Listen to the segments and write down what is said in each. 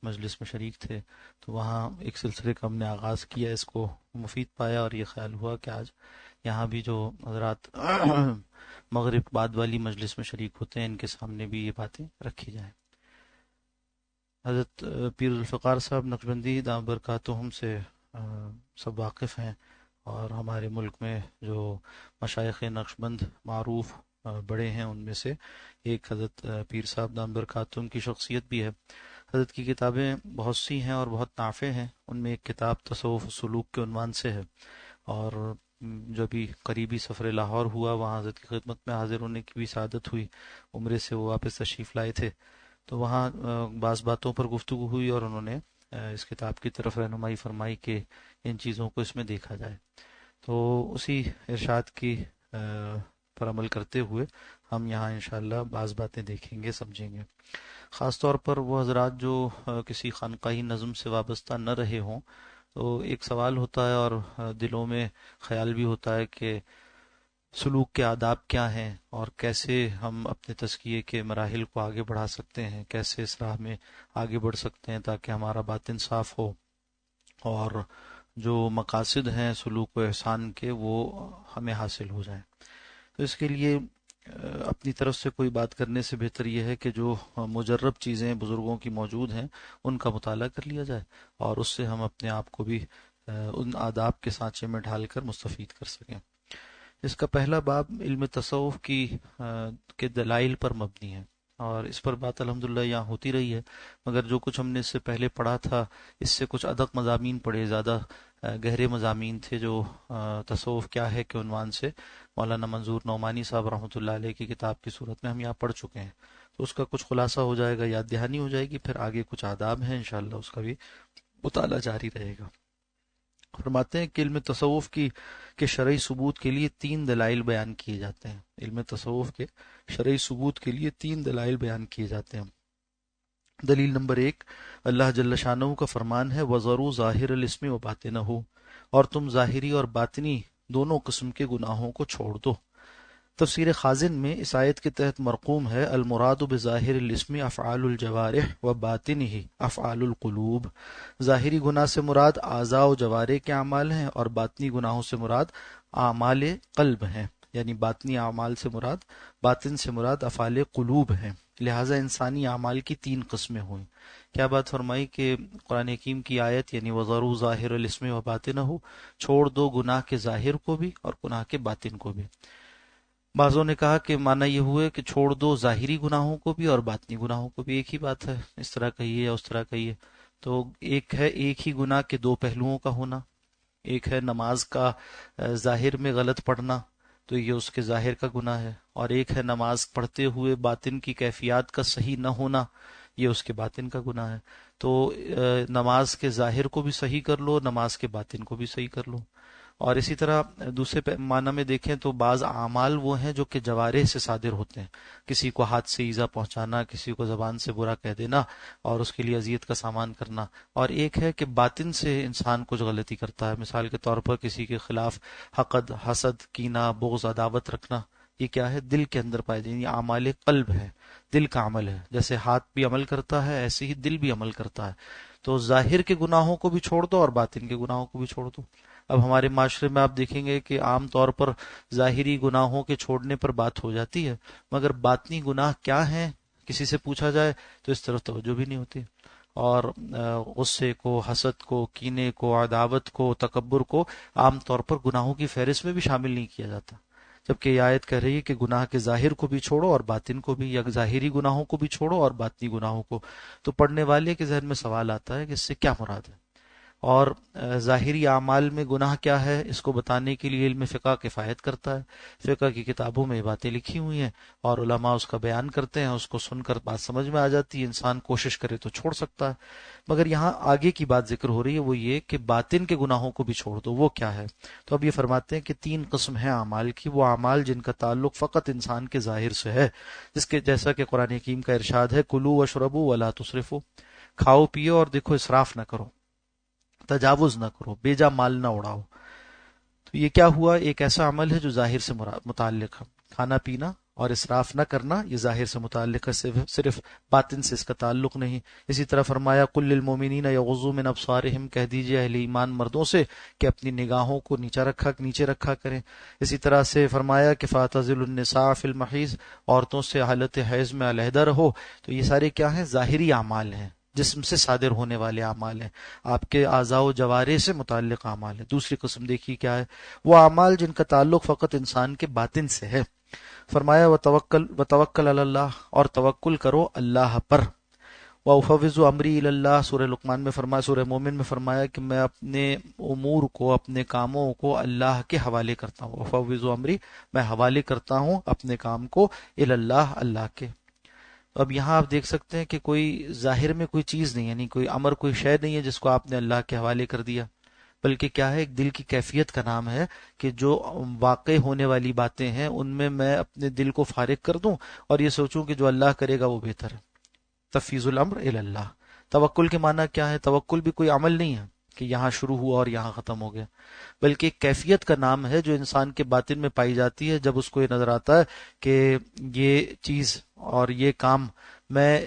مجلس میں شریک تھے، تو وہاں ایک سلسلے کا ہم نے آغاز کیا، اس کو مفید پایا اور یہ خیال ہوا کہ آج یہاں بھی جو حضرات مغرب بعد والی مجلس میں شریک ہوتے ہیں ان کے سامنے بھی یہ باتیں رکھی جائیں۔ حضرت پیر الفقار صاحب نقشبندی دام برکاتہم سے سب واقف ہیں، اور ہمارے ملک میں جو مشائخ نقشبند معروف بڑے ہیں ان میں سے ایک حضرت پیر صاحب دام برکاتہم کی شخصیت بھی ہے۔ حضرت کی کتابیں بہت سی ہیں اور بہت نافع ہیں، ان میں ایک کتاب تصوف و سلوک کے عنوان سے ہے، اور جو بھی قریبی سفر لاہور ہوا وہاں حضرت کی خدمت میں حاضر ہونے کی بھی سعادت ہوئی، عمرے سے وہ واپس تشریف لائے تھے، تو وہاں بعض باتوں پر گفتگو ہوئی اور انہوں نے اس کتاب کی طرف رہنمائی فرمائی کہ ان چیزوں کو اس میں دیکھا جائے، تو اسی ارشاد کی پر عمل کرتے ہوئے ہم یہاں انشاءاللہ بعض باتیں دیکھیں گے، سمجھیں گے، خاص طور پر وہ حضرات جو کسی خانقاہی نظم سے وابستہ نہ رہے ہوں، تو ایک سوال ہوتا ہے اور دلوں میں خیال بھی ہوتا ہے کہ سلوک کے آداب کیا ہیں اور کیسے ہم اپنے تزکیے کے مراحل کو آگے بڑھا سکتے ہیں، کیسے اس راہ میں آگے بڑھ سکتے ہیں تاکہ ہمارا باطن صاف ہو اور جو مقاصد ہیں سلوک و احسان کے وہ ہمیں حاصل ہو جائیں۔ تو اس کے لیے اپنی طرف سے کوئی بات کرنے سے بہتر یہ ہے کہ جو مجرب چیزیں بزرگوں کی موجود ہیں ان کا مطالعہ کر لیا جائے اور اس سے ہم اپنے آپ کو بھی ان آداب کے سانچے میں ڈھال کر مستفید کر سکیں۔ اس کا پہلا باب علم تصوف کے دلائل پر مبنی ہے، اور اس پر بات الحمدللہ یہاں ہوتی رہی ہے، مگر جو کچھ ہم نے اس سے پہلے پڑھا تھا اس سے کچھ ادق مضامین پڑھے، زیادہ گہرے مضامین تھے جو تصوف کیا ہے کے عنوان سے مولانا منظور نعمانی صاحب رحمۃ اللہ علیہ کی کتاب کی صورت میں ہم یہاں پڑھ چکے ہیں، تو اس کا کچھ خلاصہ ہو جائے گا، یاد دہانی ہو جائے گی، پھر آگے کچھ آداب ہیں انشاءاللہ اس کا بھی مطالعہ جاری رہے گا۔ فرماتے ہیں کہ علم تصوف کے شرعی ثبوت کے لیے 3 دلائل بیان کیے جاتے ہیں، علم تصوف کے شرعی ثبوت کے لیے 3 دلائل بیان کیے جاتے ہیں۔ دلیل نمبر 1، اللہ جل شانہ کا فرمان ہے وَذَرُوا ظَاهِرَ الْإِثْمِ وَبَاطِنَهُ، اور تم ظاہری اور باطنی دونوں قسم کے گناہوں کو چھوڑ دو۔ تفسیر خازن میں اس آیت کے تحت مرقوم ہے المراد بظاہر الاسم افعال الجوارح و باطنہ افعال القلوب، ظاہری گناہ سے مراد اعضاء و جوارح کے اعمال ہیں اور باطنی گناہوں سے مراد اعمال قلب ہیں، یعنی باطنی اعمال سے مراد باطن سے مراد افعال قلوب ہیں، لہٰذا انسانی اعمال کی 3 قسمیں ہوئیں۔ کیا بات فرمائی کہ قرآن حکیم کی آیت یعنی وَذَرُوا ظَاهِرَ الْإِثْمِ وَبَاطِنَهُ، چھوڑ دو گناہ کے ظاہر کو بھی اور گناہ کے باطن کو بھی۔ بعضوں نے کہا کہ معنی یہ ہوئے کہ چھوڑ دو ظاہری گناہوں کو بھی اور باطنی گناہوں کو بھی، ایک ہی بات ہے، اس طرح کہیے یا اس طرح کہیے، تو ایک ہے ایک ہی گناہ کے 2 پہلوؤں کا ہونا، ایک ہے نماز کا ظاہر میں غلط پڑھنا تو یہ اس کے ظاہر کا گناہ ہے، اور ایک ہے نماز پڑھتے ہوئے باطن کی کیفیات کا صحیح نہ ہونا، یہ اس کے باطن کا گناہ ہے۔ تو نماز کے ظاہر کو بھی صحیح کر لو، نماز کے باطن کو بھی صحیح کر لو۔ اور اسی طرح دوسرے معنی میں دیکھیں تو بعض اعمال وہ ہیں جو کہ جوارح سے صادر ہوتے ہیں، کسی کو ہاتھ سے ایذا پہنچانا، کسی کو زبان سے برا کہہ دینا اور اس کے لیے اذیت کا سامان کرنا، اور ایک ہے کہ باطن سے انسان کچھ غلطی کرتا ہے، مثال کے طور پر کسی کے خلاف حقد، حسد، کینہ، بغض، عداوت رکھنا، یہ کیا ہے؟ دل کے اندر پائے جائیں، یہ اعمال قلب ہے، دل کا عمل ہے، جیسے ہاتھ بھی عمل کرتا ہے ایسے ہی دل بھی عمل کرتا ہے۔ تو ظاہر کے گناہوں کو بھی چھوڑ دو اور باطن کے گناہوں کو بھی چھوڑ دو۔ اب ہمارے معاشرے میں آپ دیکھیں گے کہ عام طور پر ظاہری گناہوں کے چھوڑنے پر بات ہو جاتی ہے، مگر باطنی گناہ کیا ہیں کسی سے پوچھا جائے تو اس طرف توجہ بھی نہیں ہوتی، اور غصے کو، حسد کو، کینے کو، عداوت کو، تکبر کو عام طور پر گناہوں کی فہرست میں بھی شامل نہیں کیا جاتا، جبکہ یہ آیت کہہ رہی ہے کہ گناہ کے ظاہر کو بھی چھوڑو اور باطن کو بھی، یا ظاہری گناہوں کو بھی چھوڑو اور باطنی گناہوں کو۔ تو پڑھنے والے کے ذہن میں سوال آتا ہے کہ اس سے کیا مراد ہے، اور ظاہری اعمال میں گناہ کیا ہے اس کو بتانے کے لیے علم فقہ کفایت کرتا ہے، فقہ کی کتابوں میں یہ باتیں لکھی ہوئی ہیں اور علماء اس کا بیان کرتے ہیں، اس کو سن کر بات سمجھ میں آ جاتی ہے، انسان کوشش کرے تو چھوڑ سکتا ہے۔ مگر یہاں آگے کی بات ذکر ہو رہی ہے، وہ یہ کہ باطن کے گناہوں کو بھی چھوڑ دو، وہ کیا ہے؟ تو اب یہ فرماتے ہیں کہ 3 قسم ہیں اعمال کی، وہ اعمال جن کا تعلق فقط انسان کے ظاہر سے ہے، جس کے جیسا کہ قرآن حکیم کا ارشاد ہے کلوا واشربوا ولا تسرفوا، کھاؤ پیو اور دیکھو اسراف نہ کرو، تجاوز نہ کرو، بیجا مال نہ اڑاؤ۔ تو یہ کیا ہوا؟ ایک ایسا عمل ہے جو ظاہر سے متعلق ہے، کھانا پینا اور اسراف نہ کرنا یہ ظاہر سے متعلق ہے، صرف باطن سے اس کا تعلق نہیں۔ اسی طرح فرمایا قل للمؤمنین یغضوا من ابصارہم، کہہ دیجئے اہل ایمان مردوں سے کہ اپنی نگاہوں کو نیچے رکھا کریں۔ اسی طرح سے فرمایا کہ فاعتزلوا النساء فی المحیض، عورتوں سے حالت حیض میں علیحدہ رہو۔ تو یہ سارے کیا ہیں؟ ظاہری اعمال ہیں، جسم سے صادر ہونے والے اعمال ہیں، آپ کے اعضاء و جوارح سے متعلق اعمال ہیں۔ دوسری قسم دیکھیے کیا ہے؟ وہ اعمال جن کا تعلق فقط انسان کے باطن سے ہے۔ فرمایا وتوکل علی اللہ، اور توکل کرو اللہ پر۔ وَأُفَوِّضُ أَمْرِي إِلَى اللَّهِ، سورہ لقمان میں فرمایا، سورہ مومن میں فرمایا کہ میں اپنے امور کو، اپنے کاموں کو اللہ کے حوالے کرتا ہوں۔ وَأُفَوِّضُ أَمْرِي، میں حوالے کرتا ہوں اپنے کام کو إِلَى اللَّهِ، اللہ کے۔ اب یہاں آپ دیکھ سکتے ہیں کہ کوئی ظاہر میں کوئی چیز نہیں، یعنی کوئی امر، کوئی شے نہیں ہے جس کو آپ نے اللہ کے حوالے کر دیا، بلکہ کیا ہے؟ ایک دل کی کیفیت کا نام ہے کہ جو واقع ہونے والی باتیں ہیں ان میں اپنے دل کو فارغ کر دوں اور یہ سوچوں کہ جو اللہ کرے گا وہ بہتر ہے۔ تفویض الامر الی اللہ۔ توکل کے معنی کیا ہے؟ توکل بھی کوئی عمل نہیں ہے کہ یہاں شروع ہوا اور یہاں ختم ہو گیا، بلکہ ایک کیفیت کا نام ہے جو انسان کے باطن میں پائی جاتی ہے۔ جب اس کو یہ نظر آتا ہے کہ یہ چیز اور یہ کام میں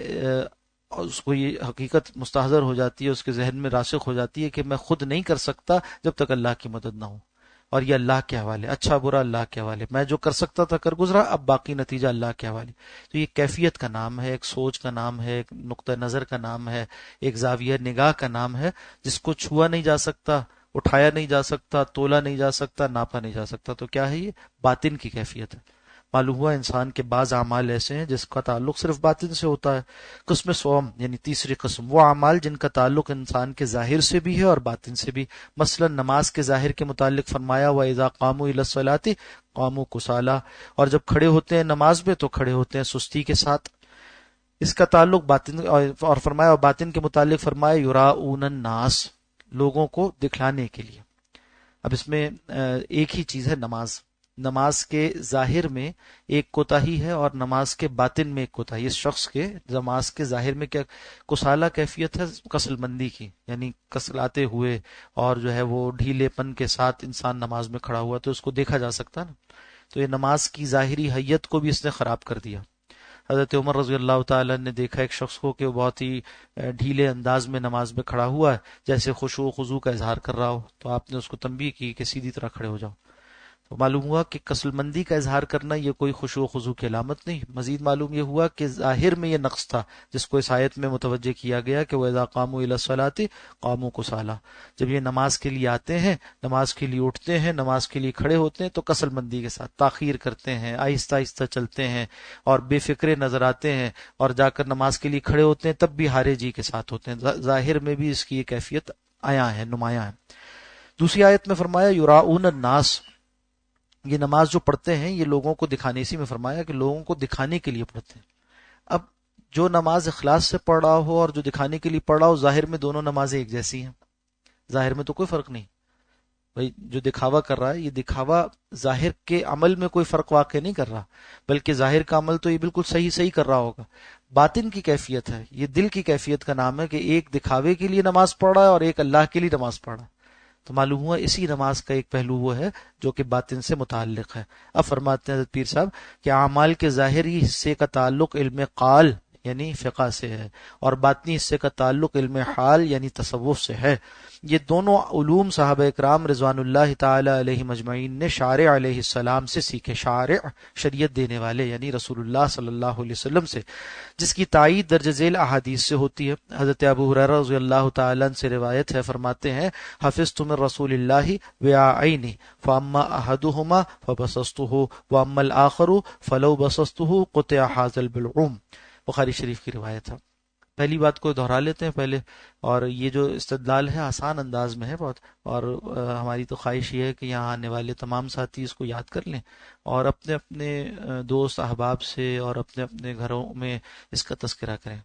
اس کو یہ حقیقت مستحضر ہو جاتی ہے، اس کے ذہن میں راسخ ہو جاتی ہے کہ میں خود نہیں کر سکتا جب تک اللہ کی مدد نہ ہو، اور یہ اللہ کے حوالے، اچھا برا اللہ کے حوالے، میں جو کر سکتا تھا کر گزرا، اب باقی نتیجہ اللہ کے حوالے۔ تو یہ کیفیت کا نام ہے، ایک سوچ کا نام ہے، ایک نقطہ نظر کا نام ہے، ایک زاویہ نگاہ کا نام ہے، جس کو چھوا نہیں جا سکتا، اٹھایا نہیں جا سکتا، تولا نہیں جا سکتا، ناپا نہیں جا سکتا۔ تو کیا ہے؟ یہ باطن کی کیفیت ہے۔ معلوم ہوا انسان کے بعض اعمال ایسے ہیں جس کا تعلق صرف باطن سے ہوتا ہے۔ قسم سوم یعنی تیسری قسم، وہ اعمال جن کا تعلق انسان کے ظاہر سے بھی ہے اور باطن سے بھی۔ مثلا نماز کے ظاہر کے متعلق فرمایا وَإِذَا قَامُوا إِلَى الصَّلَاةِ قَامُوا كُسَالَىٰ، اور جب کھڑے ہوتے ہیں نماز میں تو کھڑے ہوتے ہیں سستی کے ساتھ، اس کا تعلق باطن۔ اور فرمایا، اور باطن کے متعلق فرمایا یُرَاؤُونَ النَّاسَ، لوگوں کو دکھلانے کے لیے۔ اب اس میں ایک ہی چیز ہے نماز کے ظاہر میں ایک کوتاہی ہے اور نماز کے باطن میں ایک کوتاہی۔ اس شخص کے نماز کے ظاہر میں کیا کسالہ کیفیت ہے؟ کسل مندی کی، یعنی کسلاتے ہوئے اور جو ہے وہ ڈھیلے پن کے ساتھ انسان نماز میں کھڑا ہوا تو اس کو دیکھا جا سکتا نا، تو یہ نماز کی ظاہری حیت کو بھی اس نے خراب کر دیا۔ حضرت عمر رضی اللہ تعالیٰ نے دیکھا ایک شخص کو کہ وہ بہت ہی ڈھیلے انداز میں نماز میں کھڑا ہوا ہے، جیسے خشوع و خضوع کا اظہار کر رہا ہو، تو آپ نے اس کو تنبیہ کی کہ سیدھی طرح کھڑے ہو جاؤ۔ تو معلوم ہوا کہ کسل مندی کا اظہار کرنا یہ کوئی خشوع و خضوع کی علامت نہیں۔ مزید معلوم یہ ہوا کہ ظاہر میں یہ نقص تھا جس کو اس آیت میں متوجہ کیا گیا کہ وَإِذَا قَامُوا إِلَى الصَّلَاةِ قَامُوا كُسَالَىٰ، جب یہ نماز کے لیے آتے ہیں، نماز کے لیے اٹھتے ہیں، نماز کے لیے کھڑے ہوتے ہیں تو کسل مندی کے ساتھ تاخیر کرتے ہیں، آہستہ آہستہ چلتے ہیں اور بے فکرے نظر آتے ہیں، اور جا کر نماز کے لیے کھڑے ہوتے ہیں تب بھی ہارے جی کے ساتھ ہوتے ہیں۔ ظاہر میں بھی اس کی یہ کیفیت عیاں ہے، نمایاں ہے۔ دوسری آیت میں فرمایا یراؤن الناس، یہ نماز جو پڑھتے ہیں یہ لوگوں کو دکھانے، اسی میں فرمایا کہ لوگوں کو دکھانے کے لیے پڑھتے ہیں۔ اب جو نماز اخلاص سے پڑھ رہا ہو اور جو دکھانے کے لیے پڑھ رہا ہو، ظاہر میں دونوں نمازیں ایک جیسی ہیں، ظاہر میں تو کوئی فرق نہیں۔ بھائی جو دکھاوا کر رہا ہے یہ دکھاوا ظاہر کے عمل میں کوئی فرق واقع نہیں کر رہا، بلکہ ظاہر کا عمل تو یہ بالکل صحیح کر رہا ہوگا۔ باطن کی کیفیت ہے، یہ دل کی کیفیت کا نام ہے کہ ایک دکھاوے کے لیے نماز پڑھ رہا ہے اور ایک اللہ کے لیے نماز پڑھ رہا ہے۔ تو معلوم ہوا اسی نماز کا ایک پہلو وہ ہے جو کہ باطن سے متعلق ہے۔ اب فرماتے ہیں حضرت پیر صاحب کہ اعمال کے ظاہری حصے کا تعلق علم قال یعنی فقہ سے ہے، اور باطنی حصے کا تعلق علم حال یعنی تصوف سے ہے۔ یہ دونوں علوم صحابہ اکرام رضوان اللہ تعالی علیہ مجمعین نے شارع علیہ السلام سے سیکھے، شارع شریعت دینے والے یعنی رسول اللہ صلی اللہ علیہ وسلم سے، جس کی تائید درج ذیل احادیث سے ہوتی ہے۔ حضرت ابو ہریرہ رضی اللہ تعالی عنہ سے روایت ہے، فرماتے ہیں حفظت من رسول اللہ وعین فاما احدهما فبسطته واما الاخر فلو بسطته قطع هذا البلعوم، بخاری شریف کی روایت ہے۔ پہلی بات کو دہرا لیتے ہیں پہلے، اور یہ جو استدلال ہے آسان انداز میں ہے بہت، اور ہماری تو خواہش یہ ہے کہ یہاں آنے والے تمام ساتھی اس کو یاد کر لیں اور اپنے اپنے دوست احباب سے اور اپنے اپنے گھروں میں اس کا تذکرہ کریں،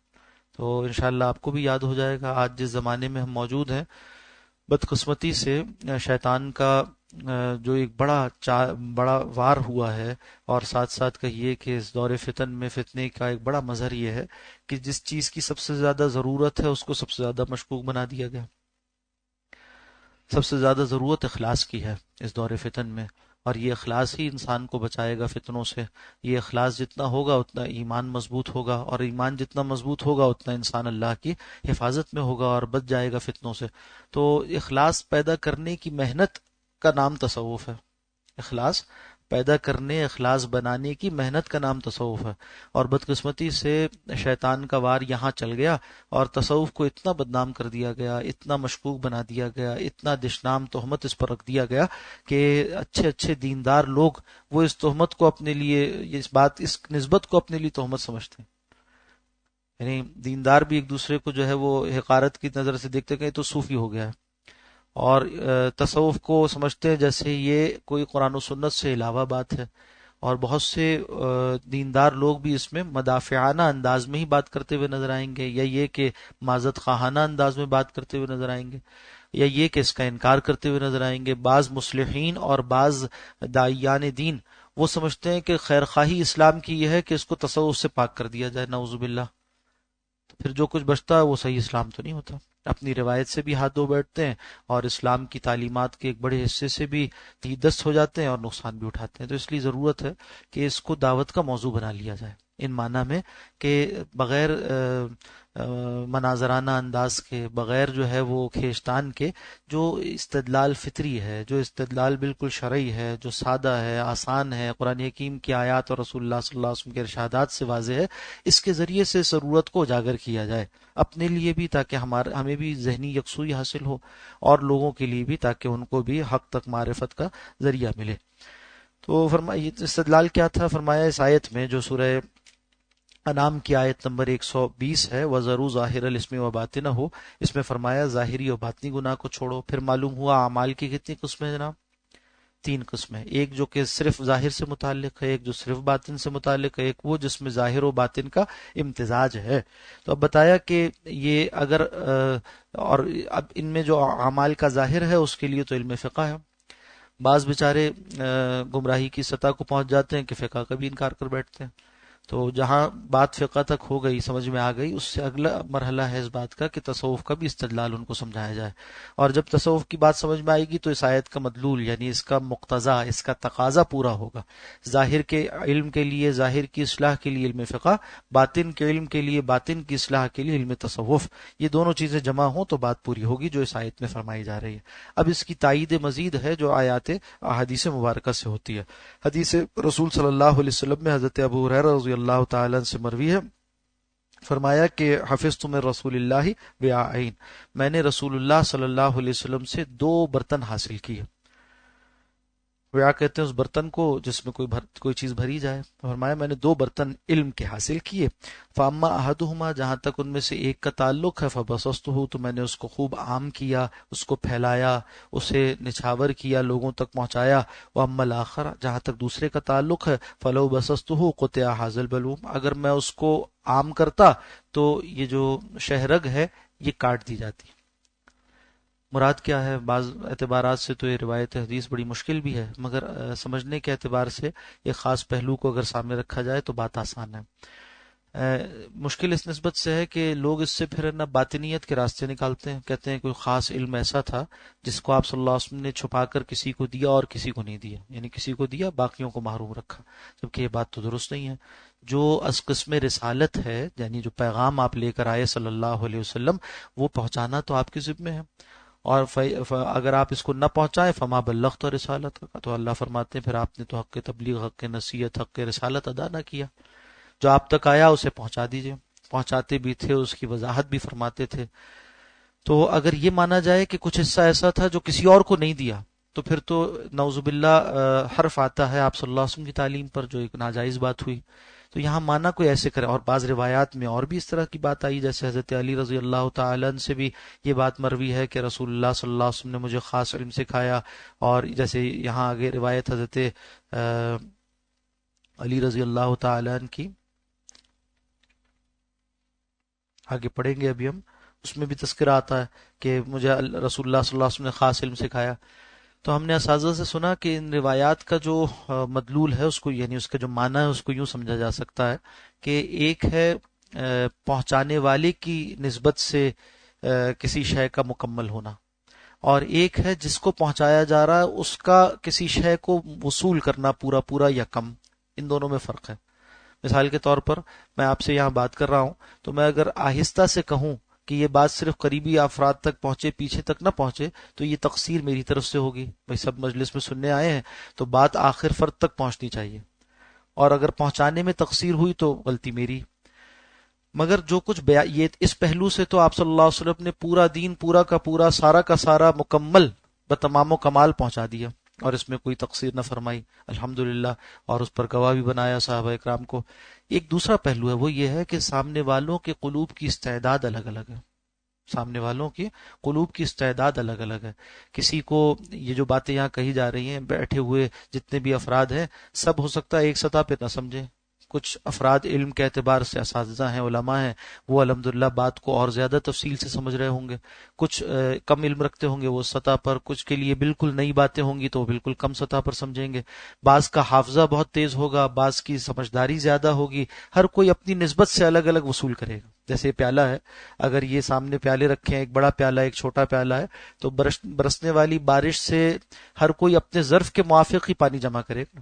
تو انشاءاللہ آپ کو بھی یاد ہو جائے گا۔ آج جس زمانے میں ہم موجود ہیں، بدقسمتی سے شیطان کا جو ایک بڑا وار ہوا ہے، اور ساتھ ساتھ کہیے کہ اس دور فتن میں فتنے کا ایک بڑا مظہر یہ ہے کہ جس چیز کی سب سے زیادہ ضرورت ہے اس کو سب سے زیادہ مشکوک بنا دیا گیا۔ سب سے زیادہ ضرورت اخلاص کی ہے اس دور فتن میں، اور یہ اخلاص ہی انسان کو بچائے گا فتنوں سے. یہ اخلاص جتنا ہوگا اتنا ایمان مضبوط ہوگا، اور ایمان جتنا مضبوط ہوگا اتنا انسان اللہ کی حفاظت میں ہوگا اور بچ جائے گا فتنوں سے. تو اخلاص پیدا کرنے کی محنت کا نام تصوف ہے. اخلاص پیدا کرنے، اخلاص بنانے کی محنت کا نام تصوف ہے. اور بدقسمتی سے شیطان کا وار یہاں چل گیا اور تصوف کو اتنا بدنام کر دیا گیا، اتنا مشکوک بنا دیا گیا، اتنا دشنام تہمت اس پر رکھ دیا گیا کہ اچھے اچھے دیندار لوگ وہ اس تہمت کو اپنے لیے، اس نسبت کو اپنے لیے تہمت سمجھتے ہیں. یعنی دیندار بھی ایک دوسرے کو جو ہے وہ حقارت کی نظر سے دیکھتے کہ تو صوفی ہو گیا ہے، اور تصوف کو سمجھتے ہیں جیسے یہ کوئی قرآن و سنت سے علاوہ بات ہے. اور بہت سے دیندار لوگ بھی اس میں مدافعانہ انداز میں ہی بات کرتے ہوئے نظر آئیں گے، یا یہ کہ معذرت خواہانہ انداز میں بات کرتے ہوئے نظر آئیں گے، یا یہ کہ اس کا انکار کرتے ہوئے نظر آئیں گے. بعض مصلحین اور بعض داعیان دین وہ سمجھتے ہیں کہ خیر خواہی اسلام کی یہ ہے کہ اس کو تصوف سے پاک کر دیا جائے، نعوذ باللہ. تو پھر جو کچھ بچتا ہے وہ صحیح اسلام تو نہیں ہوتا. اپنی روایت سے بھی ہاتھ دھو بیٹھتے ہیں اور اسلام کی تعلیمات کے ایک بڑے حصے سے بھی دست ہو جاتے ہیں اور نقصان بھی اٹھاتے ہیں. تو اس لیے ضرورت ہے کہ اس کو دعوت کا موضوع بنا لیا جائے، ان معنی میں کہ بغیر مناظرانہ انداز کے، بغیر جو ہے وہ کھیچتان کے، جو استدلال فطری ہے، جو استدلال بالکل شرعی ہے، جو سادہ ہے، آسان ہے، قرآن حکیم کی آیات اور رسول اللہ صلی اللہ علیہ وسلم کے ارشادات سے واضح ہے، اس کے ذریعے سے ضرورت کو اجاگر کیا جائے اپنے لیے بھی، تاکہ ہمیں بھی ذہنی یکسوئی حاصل ہو، اور لوگوں کے لیے بھی تاکہ ان کو بھی حق تک معرفت کا ذریعہ ملے. تو فرمایا استدلال کیا تھا؟ فرمایا اس آیت میں جو سورہ انعام کی آیت نمبر 120 ہے، وَذَرُوا ظَاهِرَ الْإِثْمِ وَبَاطِنَهُ، اس میں فرمایا ظاہری اور باطنی گناہ کو چھوڑو. پھر معلوم ہوا اعمال کی کتنی قسمیں جناب؟ 3 قسمیں. ایک جو کہ صرف ظاہر سے متعلق ہے، ایک جو صرف باطن سے متعلق ہے، ایک وہ جس میں ظاہر و باطن کا امتزاج ہے. تو اب بتایا کہ یہ اگر اور اب ان میں جو اعمال کا ظاہر ہے اس کے لیے تو علم فقہ ہے. بعض بیچارے گمراہی کی سطح کو پہنچ جاتے ہیں کہ فقہ کا بھی انکار کر بیٹھتے ہیں. تو جہاں بات فقہ تک ہو گئی، سمجھ میں آ گئی، اس سے اگلا مرحلہ ہے اس بات کا کہ تصوف کا بھی استدلال ان کو سمجھایا جائے. اور جب تصوف کی بات سمجھ میں آئے گی تو اس آیت کا مدلول یعنی اس کا مقتضا، اس کا تقاضا پورا ہوگا. ظاہر کے علم کے لیے، ظاہر کی اصلاح کے لیے علم فقہ، باطن کے علم کے لیے، باطن کی اصلاح کے لیے علم تصوف. یہ دونوں چیزیں جمع ہوں تو بات پوری ہوگی جو اس آیت میں فرمائی جا رہی ہے. اب اس کی تائید مزید ہے جو آیات احادیث مبارکہ سے ہوتی ہے. حدیث رسول صلی اللہ علیہ وسلم میں حضرت ابو ہریرہ رضی اللہ تعالی عنہ سے مروی ہے، فرمایا کہ حفظت من رسول اللہ وعاءین، میں نے رسول اللہ صلی اللہ علیہ وسلم سے 2 برتن حاصل کیے. وعاء کہتے ہیں اس برتن کو جس میں کوئی چیز بھری جائے. فرمایا میں نے 2 برتن علم کے حاصل کیے. فاما احدہما، جہاں تک ان میں سے ایک کا تعلق ہے، فبسطہ، تو میں نے اس کو خوب عام کیا، اس کو پھیلایا، اسے نچھاور کیا، لوگوں تک پہنچایا. واما الاخر، جہاں تک دوسرے کا تعلق ہے، فلو بسطہ قطع ھذا البلوم، اگر میں اس کو عام کرتا تو یہ جو شہرگ ہے یہ کاٹ دی جاتی. مراد کیا ہے؟ بعض اعتبارات سے تو یہ روایت حدیث بڑی مشکل بھی ہے، مگر سمجھنے کے اعتبار سے ایک خاص پہلو کو اگر سامنے رکھا جائے تو بات آسان ہے. مشکل اس نسبت سے ہے کہ لوگ اس سے پھر نہ باطنیت کے راستے نکالتے ہیں، کہتے ہیں کوئی خاص علم ایسا تھا جس کو آپ صلی اللہ علیہ وسلم نے چھپا کر کسی کو دیا اور کسی کو نہیں دیا، یعنی کسی کو دیا باقیوں کو محروم رکھا، جبکہ یہ بات تو درست نہیں ہے. جو از قسم رسالت ہے، یعنی جو پیغام آپ لے کر آئے صلی اللہ علیہ وسلم، وہ پہنچانا تو آپ کے ذمہ ہے، اور اگر آپ اس کو نہ پہنچائیں فما بلغت رسالت کا، تو اللہ فرماتے ہیں پھر آپ نے تو حق تبلیغ، حق نصیحت، حق رسالت ادا نہ کیا. جو آپ تک آیا اسے پہنچا دیجئے. پہنچاتے بھی تھے، اس کی وضاحت بھی فرماتے تھے. تو اگر یہ مانا جائے کہ کچھ حصہ ایسا تھا جو کسی اور کو نہیں دیا تو پھر تو نعوذ باللہ حرف آتا ہے آپ صلی اللہ علیہ وسلم کی تعلیم پر، جو ایک ناجائز بات ہوئی. تو یہاں مانا کوئی ایسے کرے. اور بعض روایات میں اور بھی اس طرح کی بات آئی، جیسے حضرت علی رضی اللہ تعالی عنہ سے بھی یہ بات مروی ہے کہ رسول اللہ صلی اللہ علیہ وسلم نے مجھے خاص علم سکھایا. اور جیسے یہاں آگے روایت حضرت علی رضی اللہ تعالی عنہ کی آگے پڑھیں گے ابھی ہم، اس میں بھی تذکرہ آتا ہے کہ مجھے رسول اللہ صلی اللہ علیہ وسلم نے خاص علم سکھایا. تو ہم نے اساتذہ سے سنا کہ ان روایات کا جو مدلول ہے اس کو، یعنی اس کا جو معنی ہے اس کو یوں سمجھا جا سکتا ہے کہ ایک ہے پہنچانے والے کی نسبت سے کسی شے کا مکمل ہونا، اور ایک ہے جس کو پہنچایا جا رہا ہے اس کا کسی شے کو وصول کرنا پورا پورا یا کم. ان دونوں میں فرق ہے. مثال کے طور پر میں آپ سے یہاں بات کر رہا ہوں تو میں اگر آہستہ سے کہوں کہ یہ بات صرف قریبی افراد تک پہنچے، پیچھے تک نہ پہنچے، تو یہ تقصیر میری طرف سے ہوگی. بھائی سب مجلس میں سننے آئے ہیں تو بات آخر فرد تک پہنچنی چاہیے، اور اگر پہنچانے میں تقصیر ہوئی تو غلطی میری. مگر جو کچھ یہ اس پہلو سے تو آپ صلی اللہ علیہ وسلم نے پورا دین پورا کا سارا مکمل بتمام و کمال پہنچا دیا، اور اس میں کوئی تقصیر نہ فرمائی الحمدللہ، اور اس پر گواہ بھی بنایا صحابہ اکرام کو. ایک دوسرا پہلو ہے، وہ یہ ہے کہ سامنے والوں کے قلوب کی استعداد الگ الگ ہے. سامنے والوں کی قلوب کی استعداد الگ الگ ہے. کسی کو یہ جو باتیں یہاں کہی جا رہی ہیں، بیٹھے ہوئے جتنے بھی افراد ہیں سب ہو سکتا ہے ایک سطح پہ نہ سمجھیں. کچھ افراد علم کے اعتبار سے اساتذہ ہیں، علماء ہیں، وہ الحمدللہ بات کو اور زیادہ تفصیل سے سمجھ رہے ہوں گے. کچھ کم علم رکھتے ہوں گے وہ سطح پر، کچھ کے لیے بالکل نئی باتیں ہوں گی تو وہ بالکل کم سطح پر سمجھیں گے. بعض کا حافظہ بہت تیز ہوگا، بعض کی سمجھداری زیادہ ہوگی. ہر کوئی اپنی نسبت سے الگ الگ وصول کرے گا. جیسے پیالہ ہے، اگر یہ سامنے پیالے رکھے ہیں، ایک بڑا پیالہ ایک چھوٹا پیالہ ہے، تو برسنے والی بارش سے ہر کوئی اپنے ظرف کے موافق ہی پانی جمع کرے گا.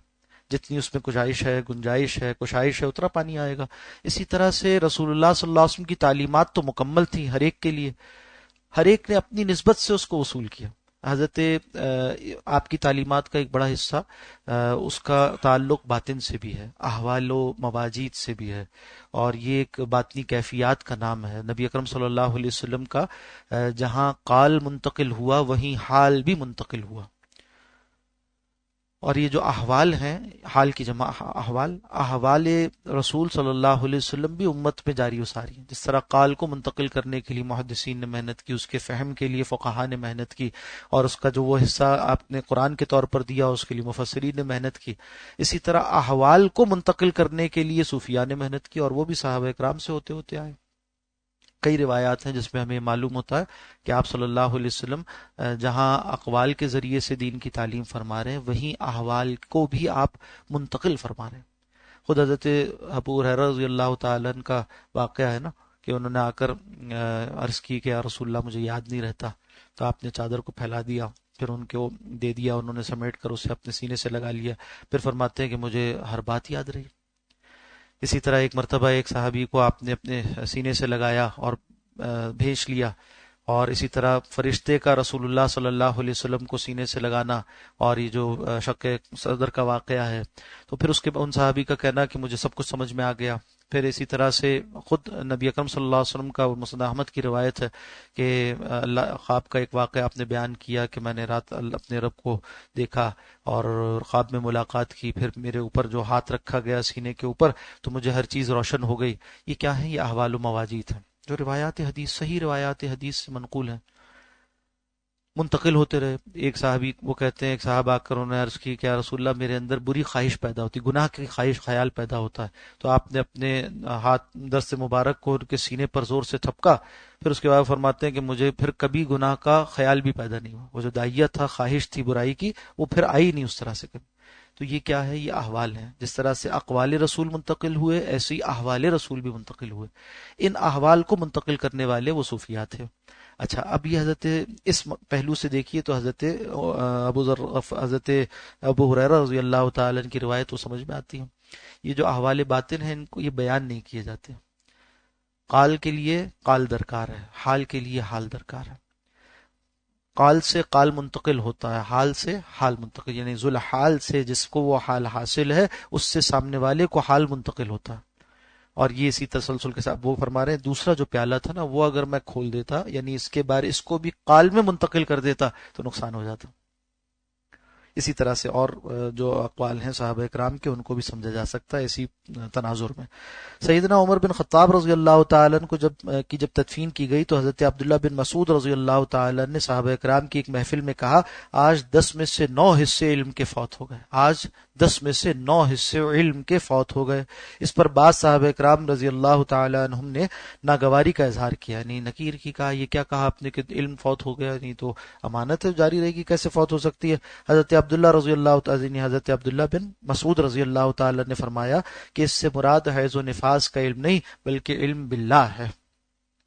جتنی اس میں گنجائش ہے کشائش ہے اتنا پانی آئے گا. اسی طرح سے رسول اللہ صلی اللہ علیہ وسلم کی تعلیمات تو مکمل تھیں ہر ایک کے لیے، ہر ایک نے اپنی نسبت سے اس کو وصول کیا. حضرت آپ کی تعلیمات کا ایک بڑا حصہ اس کا تعلق باطن سے بھی ہے، احوال و مواجید سے بھی ہے، اور یہ ایک باطنی کیفیات کا نام ہے. نبی اکرم صلی اللہ علیہ وسلم کا جہاں قال منتقل ہوا وہیں حال بھی منتقل ہوا. اور یہ جو احوال ہیں، حال کی جمع احوال رسول صلی اللہ علیہ وسلم بھی امت میں جاری و ساری ہیں. جس طرح قال کو منتقل کرنے کے لیے محدثین نے محنت کی، اس کے فہم کے لیے فقہا نے محنت کی، اور اس کا جو وہ حصہ آپ نے قرآن کے طور پر دیا اس کے لیے مفسرین نے محنت کی. اسی طرح احوال کو منتقل کرنے کے لیے صوفیاء نے محنت کی، اور وہ بھی صحابہ اکرام سے ہوتے ہوتے آئے. کئی روایات ہیں جس میں ہمیں معلوم ہوتا ہے کہ آپ صلی اللہ علیہ وسلم جہاں اقوال کے ذریعے سے دین کی تعلیم فرما رہے ہیں وہیں احوال کو بھی آپ منتقل فرما رہے ہیں. خود حضرت ابو ہریرہ رضی اللہ تعالیٰ عنہ کا واقعہ ہے نا کہ انہوں نے آ کر عرض کی کہ یا رسول اللہ مجھے یاد نہیں رہتا، تو آپ نے چادر کو پھیلا دیا، پھر ان کو دے دیا، انہوں نے سمیٹ کر اسے اپنے سینے سے لگا لیا، پھر فرماتے ہیں کہ مجھے ہر بات یاد رہی. اسی طرح ایک مرتبہ ایک صحابی کو آپ نے اپنے سینے سے لگایا اور بھیج لیا، اور اسی طرح فرشتے کا رسول اللہ صلی اللہ علیہ وسلم کو سینے سے لگانا، اور یہ جو شق صدر کا واقعہ ہے. تو پھر اس کے ان صحابی کا کہنا کہ مجھے سب کچھ سمجھ میں آ گیا. پھر اسی طرح سے خود نبی اکرم صلی اللہ علیہ وسلم کا مسند احمد کی روایت ہے کہ اللہ خواب کا ایک واقعہ آپ نے بیان کیا کہ میں نے رات اپنے رب کو دیکھا اور خواب میں ملاقات کی، پھر میرے اوپر جو ہاتھ رکھا گیا سینے کے اوپر تو مجھے ہر چیز روشن ہو گئی. یہ کیا ہے؟ یہ احوال و مواجید ہیں جو روایات حدیث، صحیح روایات حدیث سے منقول ہیں، منتقل ہوتے رہے. ایک صحابی وہ کہتے ہیں، ایک صاحب آ کر انہوں نے عرض کی کہ یا رسول اللہ میرے اندر بری خواہش پیدا ہوتی، گناہ کی خواہش خیال پیدا ہوتا ہے. تو آپ نے اپنے ہاتھ دست مبارک کو ان کے سینے پر زور سے تھپکا، پھر اس کے بعد فرماتے ہیں کہ مجھے پھر کبھی گناہ کا خیال بھی پیدا نہیں ہوا. وہ جو داعیہ تھا، خواہش تھی برائی کی، وہ پھر آئی نہیں اس طرح سے کبھی. تو یہ کیا ہے؟ یہ احوال ہیں. جس طرح سے اقوال رسول منتقل ہوئے ایسے ہی احوال رسول بھی منتقل ہوئے. ان احوال کو منتقل کرنے والے وہ صوفیات تھے. اچھا، اب یہ حضرت اس پہلو سے دیکھیے تو حضرت ابو ہریرہ رضی اللہ تعالیٰ عنہ کی روایت تو سمجھ میں آتی ہے. یہ جو احوال باطن ہیں ان کو یہ بیان نہیں کیے جاتے. قال کے لیے قال درکار ہے، حال کے لیے حال درکار ہے. قال سے قال منتقل ہوتا ہے، حال سے حال منتقل، یعنی ذوالحال سے جس کو وہ حال حاصل ہے اس سے سامنے والے کو حال منتقل ہوتا ہے. اور یہ اسی تسلسل کے ساتھ وہ فرما رہے ہیں دوسرا جو پیالہ تھا نا وہ اگر میں کھول دیتا، یعنی اس کے بارے اس کو بھی قال میں منتقل کر دیتا تو نقصان ہو جاتا. اسی طرح سے اور جو اقوال ہیں صحابہ اکرام کے ان کو بھی سمجھا جا سکتا ہے اسی تناظر میں. سیدنا عمر بن خطاب رضی اللہ تعالیٰ عنہ کو جب تدفین کی گئی تو حضرت عبداللہ بن مسعود رضی اللہ تعالیٰ نے صحابہ اکرام کی ایک محفل میں کہا آج 10 میں سے 9 حصے علم کے فوت ہو گئے، آج 10 میں سے 9 حصے علم کے فوت ہو گئے. اس پر بعض صحابہ اکرام رضی اللہ تعالیٰ عنہم نے ناگواری کا اظہار کیا، یعنی نکیر کی کہا یہ کیا کہا آپ نے کہ علم فوت ہو گیا، نہیں تو امانت ہے جاری رہے گی، کیسے فوت ہو سکتی ہے. حضرت عبداللہ رضی اللہ تعالیٰ حضرت عبداللہ بن مسعود رضی اللہ تعالیٰ نے فرمایا کہ اس سے مراد حیض و نفاس کا علم نہیں بلکہ علم باللہ ہے.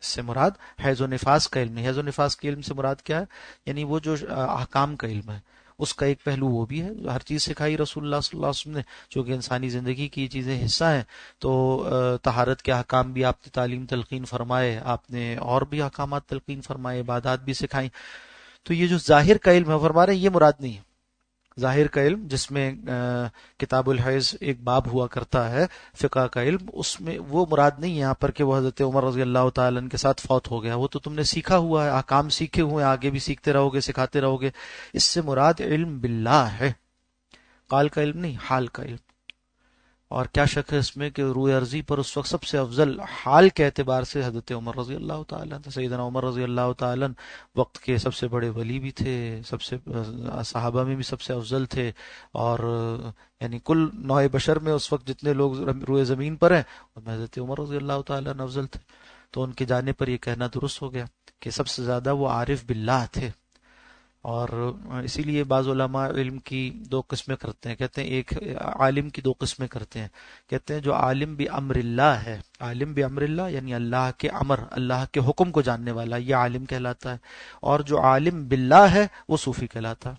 اس سے مراد حیض و نفاس کا علم نہیں. حیض و نفاس کے علم سے مراد کیا ہے؟ یعنی وہ جو احکام کا علم ہے اس کا ایک پہلو وہ بھی ہے. ہر چیز سکھائی رسول اللہ صلی اللہ علیہ وسلم نے، چونکہ انسانی زندگی کی یہ چیزیں حصہ ہیں، تو طہارت کے احکام بھی آپ نے تعلیم تلقین فرمائے، آپ نے اور بھی احکامات تلقین فرمائے، عبادات بھی سکھائیں. تو یہ جو ظاہر کا علم ہے فرما رہے ہیں یہ مراد نہیں ہے. ظاہر کا علم جس میں کتاب الحیض ایک باب ہوا کرتا ہے فقہ کا علم، اس میں وہ مراد نہیں ہے یہاں پر کہ وہ حضرت عمر رضی اللہ تعالیٰ عنہ کے ساتھ فوت ہو گیا. وہ تو تم نے سیکھا ہوا ہے، احکام سیکھے ہوئے ہیں، آگے بھی سیکھتے رہو گے، سکھاتے رہو گے. اس سے مراد علم باللہ ہے، قال کا علم نہیں، حال کا علم. اور کیا شک ہے اس میں کہ روئے ارضی پر اس وقت سب سے افضل حال کے اعتبار سے حضرت عمر رضی اللہ تعالیٰ عنہ. سیدنا عمر رضی اللہ تعالیٰ عنہ وقت کے سب سے بڑے ولی بھی تھے، سب سے صحابہ میں بھی سب سے افضل تھے، اور یعنی کل نوع بشر میں اس وقت جتنے لوگ روئے زمین پر ہیں ان میں حضرت عمر رضی اللہ تعالیٰ عنہ افضل تھے. تو ان کے جانے پر یہ کہنا درست ہو گیا کہ سب سے زیادہ وہ عارف باللہ تھے. اور اسی لیے بعض علماء علم کی دو قسمیں کرتے ہیں، کہتے ہیں ایک عالم کی دو قسمیں کرتے ہیں. کہتے ہیں جو عالم بامر اللہ ہے، عالم بامر اللہ یعنی اللہ کے امر، اللہ کے حکم کو جاننے والا، یہ عالم کہلاتا ہے. اور جو عالم باللہ ہے وہ صوفی کہلاتا ہے.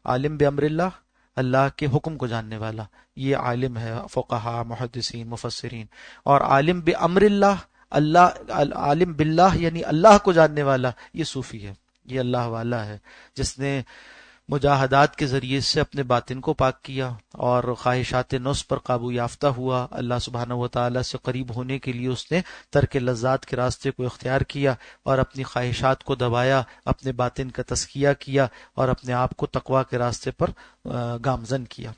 عالم بامر اللہ، اللہ کے حکم کو جاننے والا، یہ عالم ہے، فقہاء، محدثین، مفسرین. اور عالم بامر اللہ، عالم باللہ یعنی اللہ کو جاننے والا، یہ صوفی ہے، یہ اللہ والا ہے جس نے مجاہدات کے ذریعے سے اپنے باطن کو پاک کیا اور خواہشات نفس پر قابو یافتہ ہوا. اللہ سبحانہ و تعالیٰ سے قریب ہونے کے لیے اس نے ترک لذات کے راستے کو اختیار کیا اور اپنی خواہشات کو دبایا، اپنے باطن کا تزکیہ کیا اور اپنے آپ کو تقویٰ کے راستے پر گامزن کیا.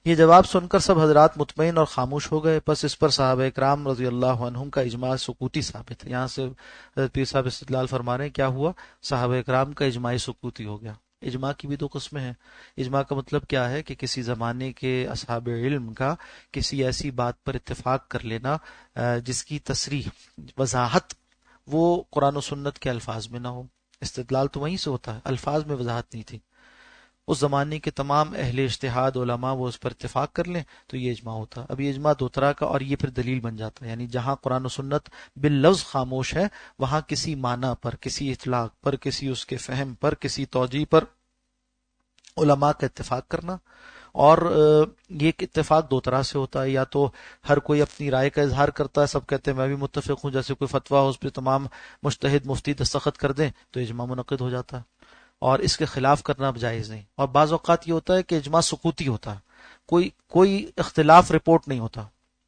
یہ جواب سن کر سب حضرات مطمئن اور خاموش ہو گئے. پس اس پر صحابہ اکرام رضی اللہ عنہم کا اجماع سکوتی ثابت ہے. یہاں سے حضرت پیر صاحب استدلال فرما رہے ہیں کیا ہوا؟ صحابہ اکرام کا اجماع سکوتی ہو گیا. اجماع کی بھی دو قسمیں ہیں. اجماع کا مطلب کیا ہے کہ کسی زمانے کے اصحاب علم کا کسی ایسی بات پر اتفاق کر لینا جس کی تصریح، وضاحت وہ قرآن و سنت کے الفاظ میں نہ ہو. استدلال تو وہیں سے ہوتا ہے، الفاظ میں وضاحت نہیں تھی. اس زمانے کے تمام اہل اجتہاد علماء وہ اس پر اتفاق کر لیں تو یہ اجماع ہوتا. اب یہ اجماع دو طرح کا، اور یہ پھر دلیل بن جاتا ہے. یعنی جہاں قرآن و سنت باللفظ خاموش ہے وہاں کسی معنی پر، کسی اطلاق پر، کسی اس کے فہم پر، کسی توجیہ پر علماء کا اتفاق کرنا. اور یہ اتفاق دو طرح سے ہوتا ہے، یا تو ہر کوئی اپنی رائے کا اظہار کرتا ہے، سب کہتے ہیں میں بھی متفق ہوں، جیسے کوئی فتویٰ ہو اس پہ تمام مجتہد مفتی دستخط کر دیں تو اجماع منعقد ہو جاتا ہے، اور اس کے خلاف کرنا جائز نہیں. اور بعض اوقات یہ ہوتا ہے کہ اجماع سکوتی ہوتا ہے، کوئی اختلاف رپورٹ نہیں ہوتا.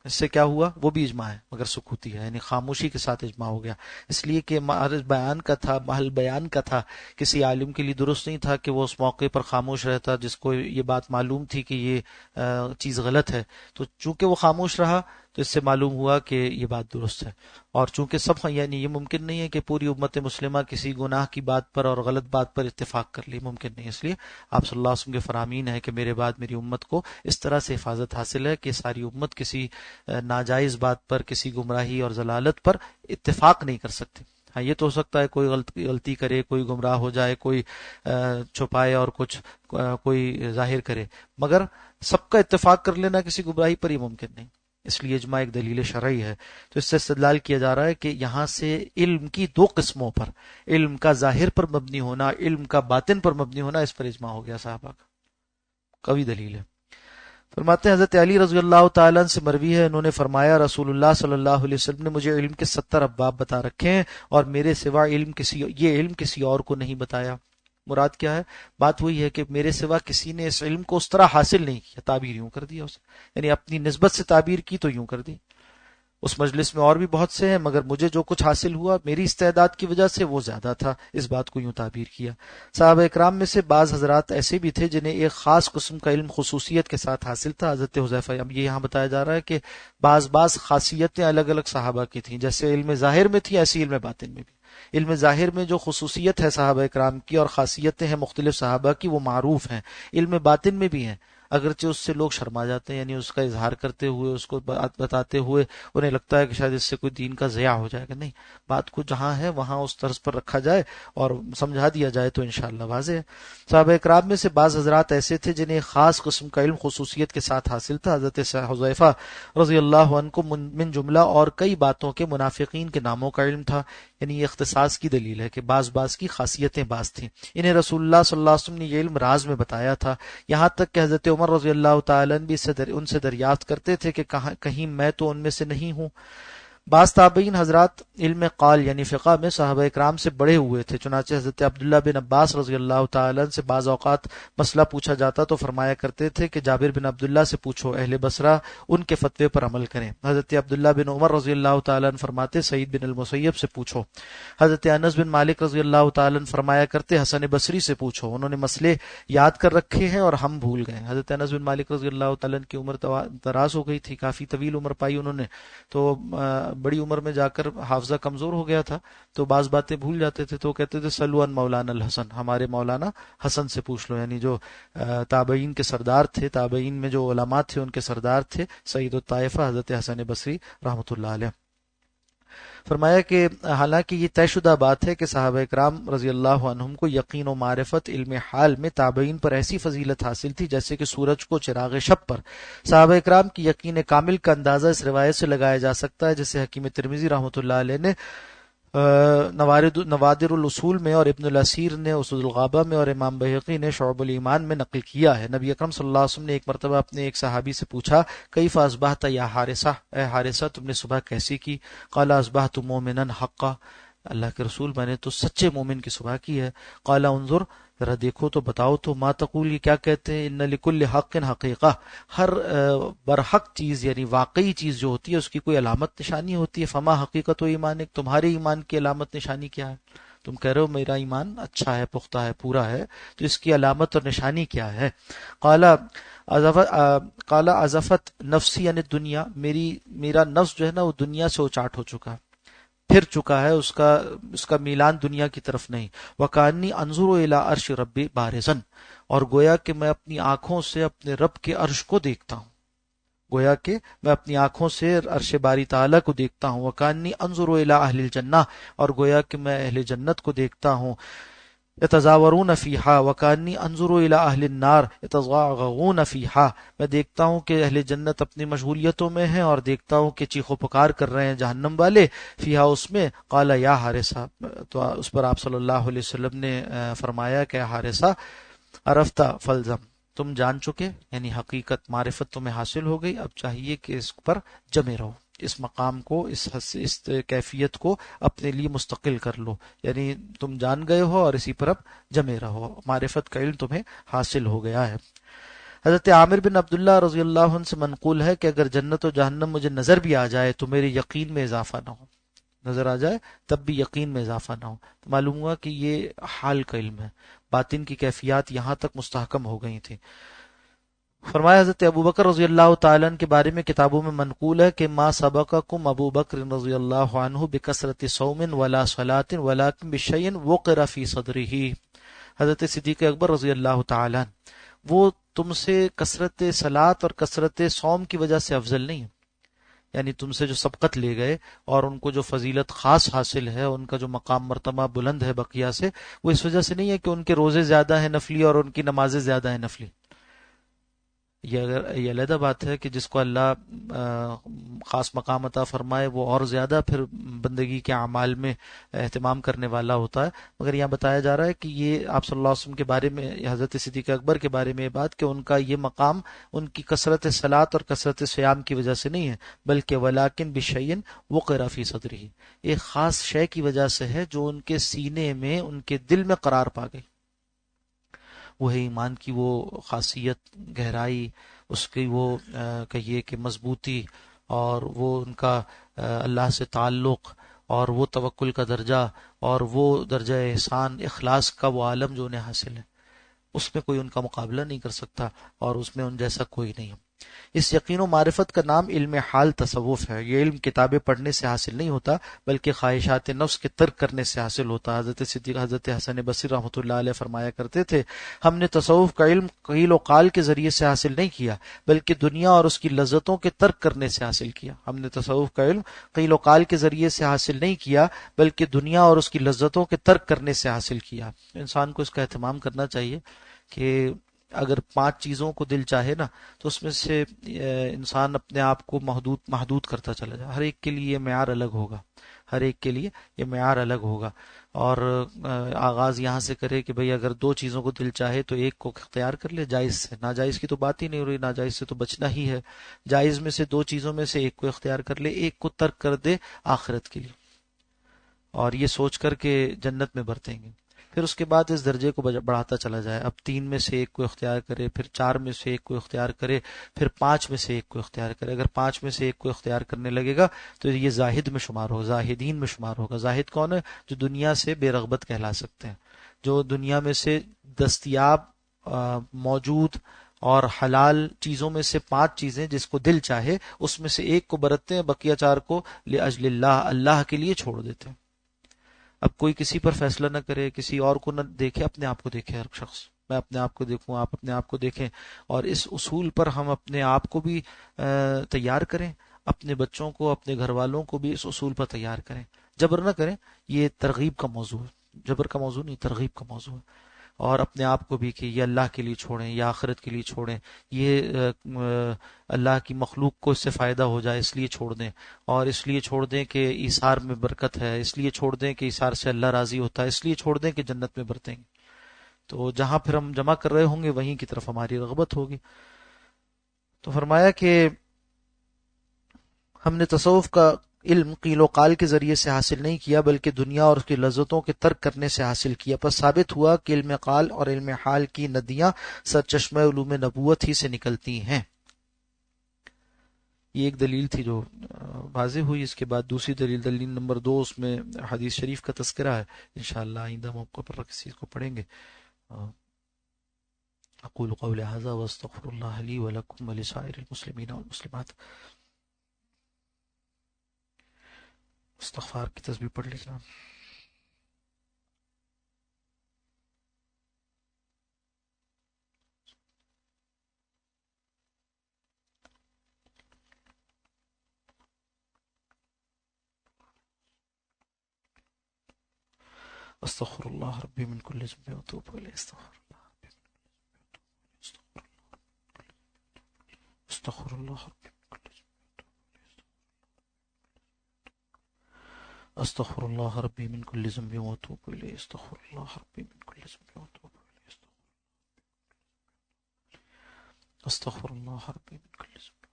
اس سے کیا ہوا؟ وہ بھی اجماع ہے مگر سکوتی ہے، یعنی خاموشی کے ساتھ اجماع ہو گیا. اس لیے کہ محل بیان کا تھا، کسی عالم کے لیے درست نہیں تھا کہ وہ اس موقع پر خاموش رہتا جس کو یہ بات معلوم تھی کہ یہ چیز غلط ہے. تو چونکہ وہ خاموش رہا تو اس سے معلوم ہوا کہ یہ بات درست ہے. اور چونکہ یعنی یہ ممکن نہیں ہے کہ پوری امت مسلمہ کسی گناہ کی بات پر اور غلط بات پر اتفاق کر لی، ممکن نہیں. اس لیے آپ صلی اللہ علیہ وسلم کے فرامین ہے کہ میرے بعد میری امت کو اس طرح سے حفاظت حاصل ہے کہ ساری امت کسی ناجائز بات پر، کسی گمراہی اور ضلالت پر اتفاق نہیں کر سکتی. ہاں یہ تو ہو سکتا ہے کوئی غلطی کرے، کوئی گمراہ ہو جائے، کوئی چھپائے اور کوئی ظاہر کرے، مگر سب کا اتفاق کر لینا کسی گمراہی پر یہ ممکن نہیں. اس لیے اجماع ایک دلیل شرعی ہے. تو اس سے استدلال کیا جا رہا ہے کہ یہاں سے علم کی دو قسموں پر، علم کا ظاہر پر مبنی ہونا، علم کا باطن پر مبنی ہونا، اس پر اجماع ہو گیا صحابہ کا. قوی دلیل ہے. فرماتے ہیں حضرت علی رضی اللہ تعالیٰ سے مروی ہے، انہوں نے فرمایا رسول اللہ صلی اللہ علیہ وسلم نے مجھے علم کے 70 ابواب بتا رکھے ہیں اور میرے سوا یہ علم کسی اور کو نہیں بتایا. مراد کیا ہے؟ بات وہی ہے کہ میرے سوا کسی نے اس علم کو اس طرح حاصل نہیں کیا. تعبیر یوں کر دیا اسے، یعنی اپنی نسبت سے تعبیر کی تو یوں کر دی. اس مجلس میں اور بھی بہت سے ہیں مگر مجھے جو کچھ حاصل ہوا میری استعداد کی وجہ سے وہ زیادہ تھا. اس بات کو یوں تعبیر کیا. صحابہ اکرام میں سے بعض حضرات ایسے بھی تھے جنہیں ایک خاص قسم کا علم خصوصیت کے ساتھ حاصل تھا. حضرت حذیفہ، اب یہ یہاں بتایا جا رہا ہے کہ بعض خاصیتیں الگ الگ صحابہ کی تھیں، جیسے علم ظاہر میں تھی ایسی علم باطن میں بھی. علم ظاہر میں جو خصوصیت ہے صحابہ اکرام کی اور خاصیتیں ہیں مختلف صحابہ کی وہ معروف ہیں، علم باطن میں بھی ہیں. اگرچہ اس سے لوگ شرما جاتے ہیں، یعنی اس کا اظہار کرتے ہوئے، اس کو بات بتاتے ہوئے انہیں لگتا ہے کہ شاید اس سے کوئی دین کا ضیاع ہو جائے گا. نہیں، بات کو جہاں ہے وہاں اس طرز پر رکھا جائے اور سمجھا دیا جائے تو انشاءاللہ واضح ہے. صحابہ کرام میں سے بعض حضرات ایسے تھے جنہیں ایک خاص قسم کا علم خصوصیت کے ساتھ حاصل تھا. حضرت حذیفہ رضی اللہ عنہ کو من جملہ اور کئی باتوں کے منافقین کے ناموں کا علم تھا. یعنی یہ اختصاص کی دلیل ہے کہ بعض کی خاصیتیں بعض تھیں. انہیں رسول اللہ صلی اللہ علیہ وسلم نے یہ علم راز میں بتایا تھا، یہاں تک کہ حضرت عمر رضی اللہ تعالیٰ عنہ بھی ان سے دریافت کرتے تھے کہ کہیں میں تو ان میں سے نہیں ہوں. بعض تابعین حضرات علم قال یعنی فقہ میں صحابہ اکرام سے بڑے ہوئے تھے، چنانچہ حضرت عبداللہ بن عباس رضی اللہ تعالیٰ عنہ سے بعض اوقات مسئلہ پوچھا جاتا تو فرمایا کرتے تھے کہ جابر بن عبداللہ سے پوچھو، اہل بصرہ ان کے فتوے پر عمل کریں. حضرت عبداللہ بن عمر رضی اللہ تعالیٰ عنہ فرماتے سعید بن المسیب سے پوچھو. حضرت انس بن مالک رضی اللہ تعالیٰ عنہ فرمایا کرتے حسن بصری سے پوچھو، انہوں نے مسئلے یاد کر رکھے ہیں اور ہم بھول گئے. حضرت انس بن مالک رضی اللہ تعالیٰ عنہ کی عمر دراز ہو گئی تھی، کافی طویل عمر پائی انہوں نے، تو بڑی عمر میں جا کر حافظہ کمزور ہو گیا تھا تو بعض باتیں بھول جاتے تھے. تو کہتے تھے سلو عن مولانا الحسن، ہمارے مولانا حسن سے پوچھ لو. یعنی جو تابعین کے سردار تھے، تابعین میں جو علماء تھے ان کے سردار تھے سعید الطائفہ حضرت حسن بصری رحمۃ اللہ علیہ. فرمایا کہ حالانکہ یہ طے شدہ بات ہے کہ صحابہ کرام رضی اللہ عنہم کو یقین و معرفت علم حال میں تابعین پر ایسی فضیلت حاصل تھی جیسے کہ سورج کو چراغ شب پر. صحابہ کرام کی یقین کامل کا اندازہ اس روایت سے لگایا جا سکتا ہے جسے حکیم ترمذی رحمۃ اللہ علیہ نے نوادر الاصول میں اور ابن الاسیر نے اسود الغابہ میں اور امام بہقی نے شعب الایمان میں نقل کیا ہے. نبی اکرم صلی اللہ علیہ وسلم نے ایک مرتبہ اپنے ایک صحابی سے پوچھا کیف اصبحت یا حارثہ، اے حارثہ تم نے صبح کیسی کی؟ قال اصبحت مؤمنا حقا، اللہ کے رسول میں نے تو سچے مومن کی صبح کی ہے. قال انظر، ذرا دیکھو تو بتاؤ تو، ما تقول، یہ کیا کہتے ہیں؟ ان لکل حق حقیقہ، ہر برحق چیز یعنی واقعی چیز جو ہوتی ہے اس کی کوئی علامت نشانی ہوتی ہے. فما حقیقت و ایمان، تمہارے ایمان کی علامت نشانی کیا ہے؟ تم کہہ رہے ہو میرا ایمان اچھا ہے، پختہ ہے، پورا ہے، تو اس کی علامت اور نشانی کیا ہے؟ قال عزفت نفسی یعنی دنیا، میرا نفس جو ہے نا وہ دنیا سے اچاٹ ہو چکا، پھر چکا ہے، اس کا میلان دنیا کی طرف نہیں. وکانی انظر الی عرش ربی بارزن، اور گویا کہ میں اپنی آنکھوں سے اپنے رب کے عرش کو دیکھتا ہوں، گویا کہ میں اپنی آنکھوں سے عرش باری تعالیٰ کو دیکھتا ہوں. وکانی انظر الی اہل الجنہ، اور گویا کہ میں اہل جنت کو دیکھتا ہوں. یتزاورون فیہا، وکانی انظر الی اہل النار یتزاغون فیہا، میں دیکھتا ہوں کہ اہل جنت اپنی مشغولیتوں میں ہیں اور دیکھتا ہوں کہ چیخ و پکار کر رہے ہیں جہنم والے فیہا، اس میں. قال یا حارثہ، تو اس پر آپ صلی اللہ علیہ وسلم نے فرمایا کہ حارثہ عرفت فلزم، تم جان چکے، یعنی حقیقت معرفت تمہیں حاصل ہو گئی، اب چاہیے کہ اس پر جمے رہو، اس مقام کو، اس کیفیت کو اپنے لیے مستقل کر لو. یعنی تم جان گئے ہو اور اسی پر اب جمے رہو، معرفت کا علم تمہیں حاصل ہو گیا ہے. حضرت عامر بن عبداللہ رضی اللہ عنہ سے منقول ہے کہ اگر جنت و جہنم مجھے نظر بھی آ جائے تو میرے یقین میں اضافہ نہ ہو، نظر آ جائے تب بھی یقین میں اضافہ نہ ہو. تو معلوم ہوا کہ یہ حال کا علم ہے، باطن کی کیفیات یہاں تک مستحکم ہو گئی تھیں. فرمایا حضرت ابو بکر رضی اللہ تعالیٰ عنہ کے بارے میں کتابوں میں منقول ہے کہ ما سبقکم ابو بکر رضی اللہ عنہ بکثرت صوم ولا صلاۃ ولکن بشیء وقر فی صدرہ. حضرت صدیق اکبر رضی اللہ تعالیٰ عنہ وہ تم سے کثرت صلاۃ اور کثرت صوم کی وجہ سے افضل نہیں، یعنی تم سے جو سبقت لے گئے اور ان کو جو فضیلت خاص حاصل ہے، ان کا جو مقام مرتبہ بلند ہے بقیہ سے، وہ اس وجہ سے نہیں ہے کہ ان کے روزے زیادہ ہیں نفلی اور ان کی نمازیں زیادہ ہیں نفلی. یہ علیحدہ بات ہے کہ جس کو اللہ خاص مقام عطا فرمائے وہ اور زیادہ پھر بندگی کے اعمال میں اہتمام کرنے والا ہوتا ہے. مگر یہاں بتایا جا رہا ہے کہ یہ آپ صلی اللہ علیہ وسلم کے بارے میں، حضرت صدیق اکبر کے بارے میں یہ بات کہ ان کا یہ مقام ان کی کثرت صلاۃ اور کثرت صیام کی وجہ سے نہیں ہے، بلکہ ولاکن بشیء وقر فی صدرہ، ایک خاص شے کی وجہ سے ہے جو ان کے سینے میں، ان کے دل میں قرار پا گئی. وہ ہے ایمان کی وہ خاصیت، گہرائی، اس کی وہ کہیے کہ مضبوطی، اور وہ ان کا اللہ سے تعلق، اور وہ توکل کا درجہ، اور وہ درجہ احسان اخلاص کا وہ عالم جو انہیں حاصل ہے، اس میں کوئی ان کا مقابلہ نہیں کر سکتا اور اس میں ان جیسا کوئی نہیں. اس یقین و معرفت کا نام علم حال تصوف ہے۔ یہ علم کتابیں پڑھنے سے حاصل نہیں ہوتا بلکہ خواہشات نفس کے ترک کرنے سے حاصل ہوتا۔ حضرت صدیق حضرت حسن بصری رحمۃ اللہ علیہ فرمایا کرتے تھے، ہم نے تصوف کا علم قیل و قال کے ذریعے سے حاصل نہیں کیا بلکہ دنیا اور اس کی لذتوں کے ترک کرنے سے حاصل کیا۔ ہم نے تصوف کا علم قیل و قال کے ذریعے سے حاصل نہیں کیا بلکہ دنیا اور اس کی لذتوں کے ترک کرنے سے حاصل کیا۔ انسان کو اس کا اہتمام کرنا چاہیے کہ اگر 5 چیزوں کو دل چاہے نا تو اس میں سے انسان اپنے آپ کو محدود کرتا چلا جائے۔ ہر ایک کے لیے یہ معیار الگ ہوگا، ہر ایک کے لیے یہ معیار الگ ہوگا، اور آغاز یہاں سے کرے کہ بھئی اگر 2 چیزوں کو دل چاہے تو ایک کو اختیار کر لے جائز سے، ناجائز کی تو بات ہی نہیں ہو رہی، ناجائز سے تو بچنا ہی ہے۔ جائز میں سے 2 چیزوں میں سے ایک کو اختیار کر لے، ایک کو ترک کر دے آخرت کے لیے، اور یہ سوچ کر کے جنت میں برتیں گے۔ پھر اس کے بعد اس درجے کو بڑھاتا چلا جائے، اب 3 میں سے ایک کو اختیار کرے، پھر 4 میں سے ایک کو اختیار کرے، پھر 5 میں سے ایک کو اختیار کرے۔ اگر 5 میں سے ایک کو اختیار کرنے لگے گا تو یہ زاہد میں شمار ہوگا، زاہدین میں شمار ہوگا۔ زاہد کون ہے؟ جو دنیا سے بے رغبت کہلا سکتے ہیں، جو دنیا میں سے دستیاب موجود اور حلال چیزوں میں سے 5 چیزیں جس کو دل چاہے اس میں سے ایک کو برتتے ہیں، بقیہ 4 کو لاجل اللہ، اللہ کے لیے چھوڑ دیتے ہیں۔ اب کوئی کسی پر فیصلہ نہ کرے، کسی اور کو نہ دیکھے، اپنے آپ کو دیکھے ہر شخص۔ میں اپنے آپ کو دیکھوں، آپ اپنے آپ کو دیکھیں، اور اس اصول پر ہم اپنے آپ کو بھی تیار کریں، اپنے بچوں کو، اپنے گھر والوں کو بھی اس اصول پر تیار کریں۔ جبر نہ کریں، یہ ترغیب کا موضوع ہے، جبر کا موضوع نہیں، ترغیب کا موضوع ہے۔ اور اپنے آپ کو بھی کہ یہ اللہ کے لیے چھوڑیں یا آخرت کے لیے چھوڑیں، یہ اللہ کی مخلوق کو اس سے فائدہ ہو جائے اس لیے چھوڑ دیں، اور اس لیے چھوڑ دیں کہ ایثار میں برکت ہے، اس لیے چھوڑ دیں کہ ایثار سے اللہ راضی ہوتا ہے، اس لیے چھوڑ دیں کہ جنت میں برتیں گے۔ تو جہاں پھر ہم جمع کر رہے ہوں گے وہیں کی طرف ہماری رغبت ہوگی۔ تو فرمایا کہ ہم نے تصوف کا علم قیل و قال کے ذریعے سے حاصل نہیں کیا بلکہ دنیا اور اس کی لذتوں کے ترک کرنے سے حاصل کیا، پس ثابت ہوا کہ علم قال اور علم حال کی ندیاں سرچشمہ علوم نبوت ہی سے نکلتی ہیں۔ یہ ایک دلیل تھی جو واضح ہوئی۔ اس کے بعد دوسری دلیل، دلیل نمبر 2، اس میں حدیث شریف کا تذکرہ ہے، انشاءاللہ آئندہ موقع پر کسی چیز کو پڑھیں گے۔ اقول قول هذا واستغفر الله لي ولكم ولسائر المسلمين والمسلمات۔ استغفار کی تسبیح پڑھ لیجیے۔ استغفر الله ربي من كل ذنب واتوب اليه، استغفر الله ربي من كل ذنب، استغفر الله ربي من كل ذنب، استغفر الله ربي من كل ذنب واتوب اليه، استغفر الله ربي من كل ذنب واتوب اليه، استغفر الله ربي من كل ذنب،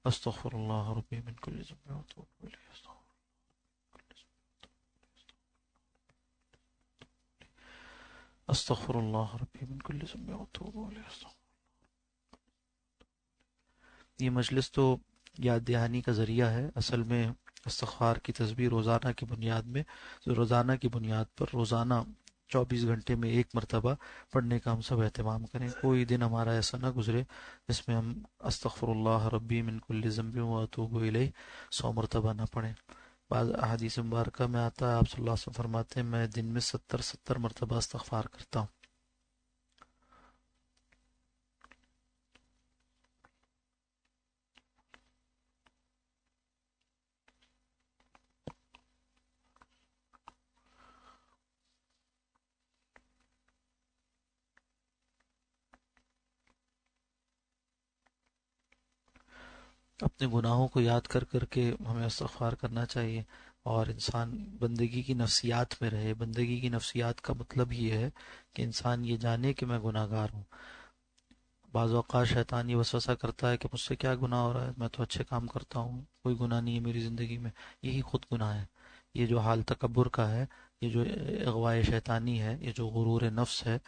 استغفر الله ربي من كل ذنب واتوب اليه، استغفر الله ربي من كل ذنب واتوب اليه۔ یہ مجلس تو یاد دہانی کا ذریعہ ہے، اصل میں استغفار کی تسبیح روزانہ کی بنیاد میں، روزانہ کی بنیاد پر روزانہ 24 گھنٹے میں 1 مرتبہ پڑھنے کا ہم سب اہتمام کریں۔ کوئی دن ہمارا ایسا نہ گزرے جس میں ہم استغفر اللہ ربی من کل ذنب واتوب الیہ 100 مرتبہ نہ پڑھیں۔ بعض احادیث مبارکہ میں آتا ہے، آپ صلی اللہ علیہ وسلم فرماتے ہیں میں دن میں 70 مرتبہ استغفار کرتا ہوں۔ اپنے گناہوں کو یاد کر کر کے ہمیں استغفار کرنا چاہیے، اور انسان بندگی کی نفسیات میں رہے۔ بندگی کی نفسیات کا مطلب یہ ہے کہ انسان یہ جانے کہ میں گناہ گار ہوں۔ بعض اوقات شیطان یہ وسوسہ کرتا ہے کہ مجھ سے کیا گناہ ہو رہا ہے، میں تو اچھے کام کرتا ہوں، کوئی گناہ نہیں ہے میری زندگی میں۔ یہی خود گناہ ہے، یہ جو حال تکبر کا ہے، یہ جو اغوائے شیطانی ہے، یہ جو غرور نفس ہے،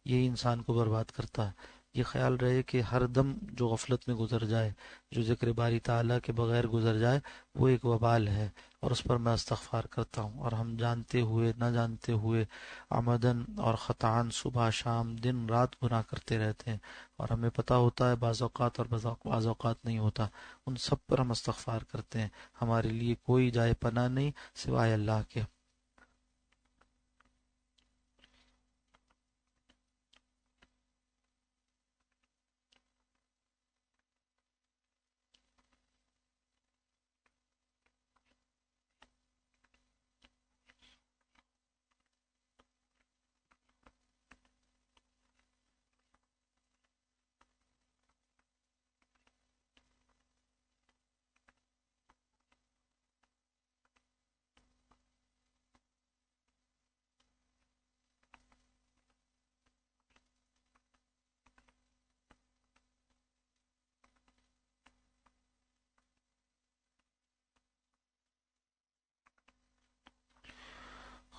یہ انسان کو برباد کرتا ہے۔ یہ خیال رہے کہ ہر دم جو غفلت میں گزر جائے، جو ذکر باری تعالیٰ کے بغیر گزر جائے، وہ ایک وبال ہے، اور اس پر میں استغفار کرتا ہوں۔ اور ہم جانتے ہوئے نہ جانتے ہوئے، عمدن اور خطاً، صبح شام دن رات گناہ کرتے رہتے ہیں، اور ہمیں پتہ ہوتا ہے بعض اوقات، اور بعض اوقات نہیں ہوتا۔ ان سب پر ہم استغفار کرتے ہیں۔ ہمارے لیے کوئی جائے پناہ نہیں سوائے اللہ کے۔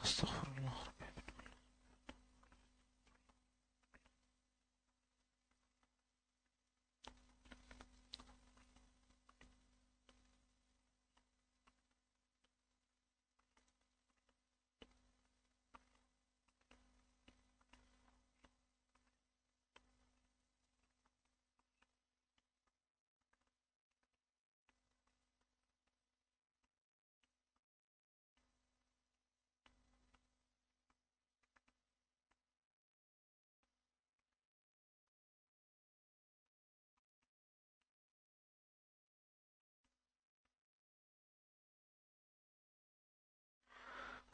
استغفر اللہ۔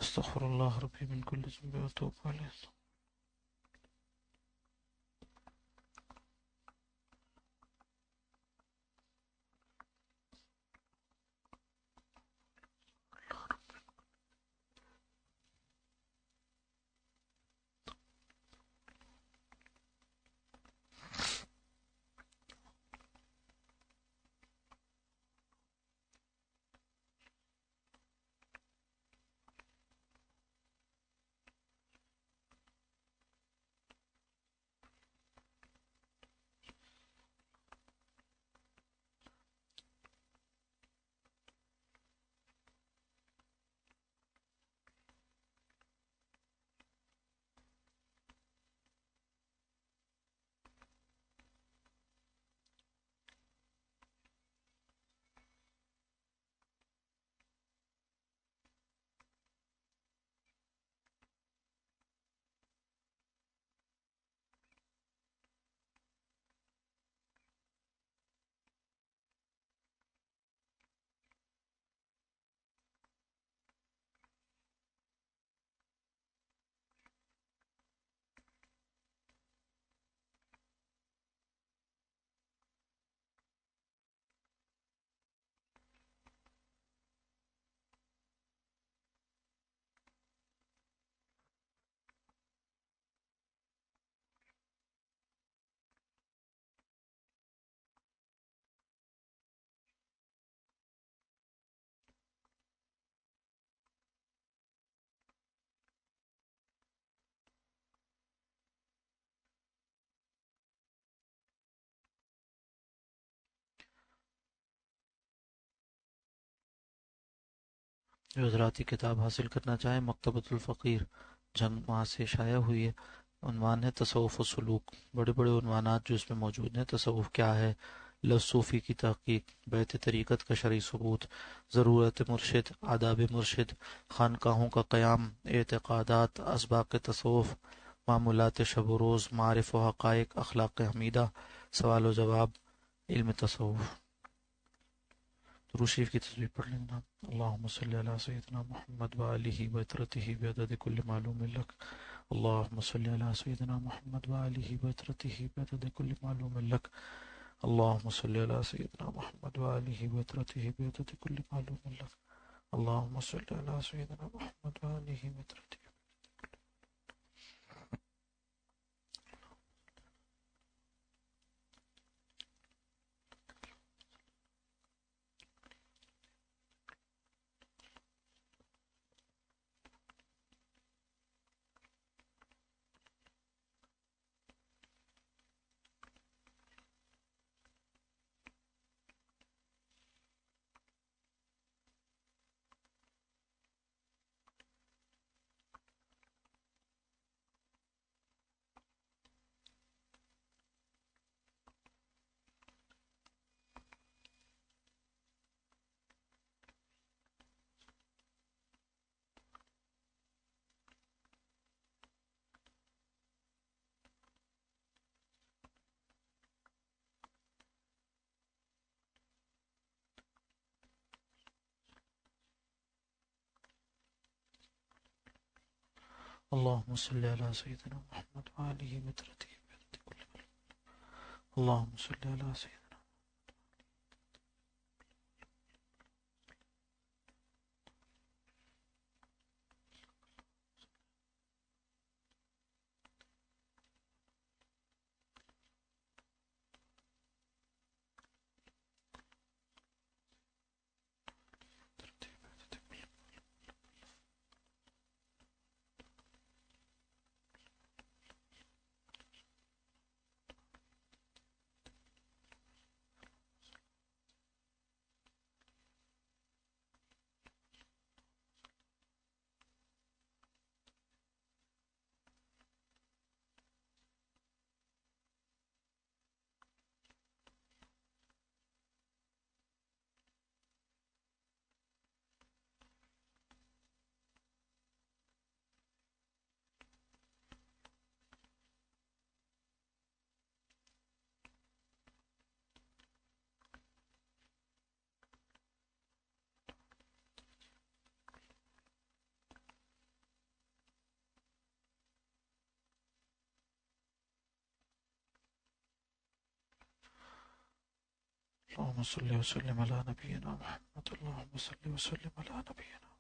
استغفر اللہ ربی من کل ذنب واتوب علیہ۔ جو حضرات یہ کتاب حاصل کرنا چاہیں، مکتبۃ الفقیر جنگ وہاں سے شائع ہوئی ہے۔ عنوان ہے تصوف و سلوک۔ بڑے بڑے عنوانات جو اس میں موجود ہیں: تصوف کیا ہے، لفظ صوفی کی تحقیق، بیت طریقت کا شرعی ثبوت، ضرورت مرشد، آداب مرشد، خانقاہوں کا قیام، اعتقادات، اسباق تصوف، معمولات شب و روز، معارف و حقائق، اخلاق حمیدہ، سوال و جواب، علم تصوف۔ درود شریف کی تصویر پڑھ لیں جناب۔ اللہم صلی علی سیدنا محمد وآلہ وطرتہ بعدد کل معلوم لک۔ اللہم صلی علی سیدنا محمد وآلہ وطرتہ بعدد کل معلوم لک۔ اللہم صلی علی سیدنا محمد وآلہ وطرتہ بعدد کل معلوم لک۔ اللہم صلی علی سیدنا محمد وآلہ وطرتہ۔ اللهم صل على سيدنا محمد وآله بترتيب كل بلد. اللهم صل على سيدنا اللهم صل وسلم على نبينا محمد. اللهم صل وسلم على نبينا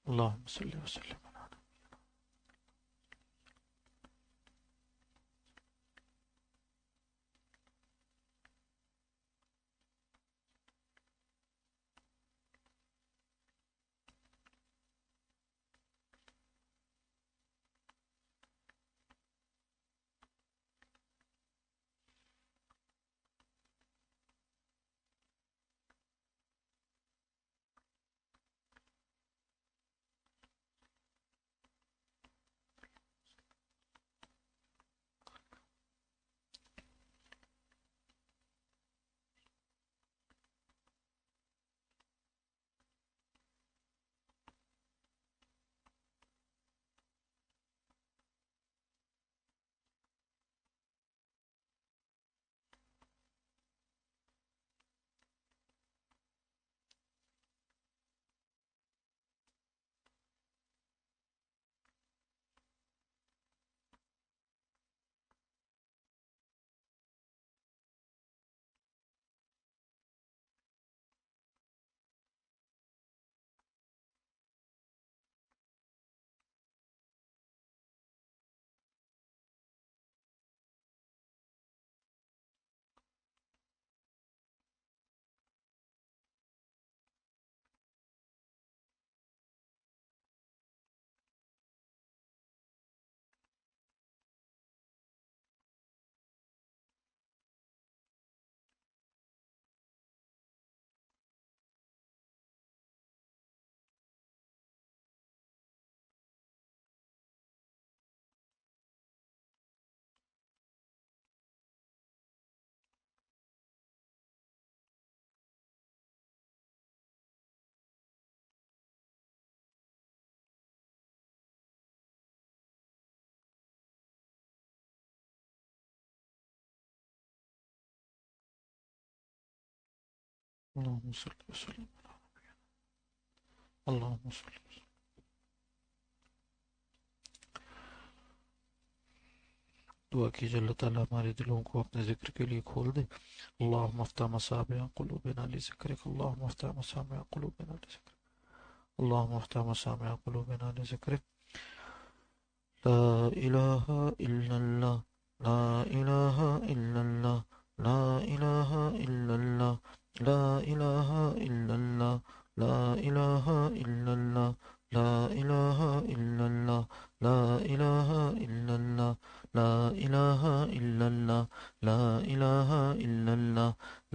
اللهم صل وسلم على اللهم صل وسلم على اللهم صل وسلم. دعا کیجئے اللہ تعالیٰ ہمارے دلوں کو اپنے ذکر کے لیے کھول دے. اللہم افتح مصابیح قلوبنا لذکرک. اللہم افتح مصابیح قلوبنا لذکرک. اللہم افتح مصابیح قلوبنا لذکرک. لا الہ الا اللہ. لا الہ الا اللہ. لا الہ الا اللہ. لا الہ الا اللہ. لا الہ الا اللہ. لا الہ الا اللہ. لا الہ الا اللہ. لا الہ الا اللہ. لا الہ الا اللہ.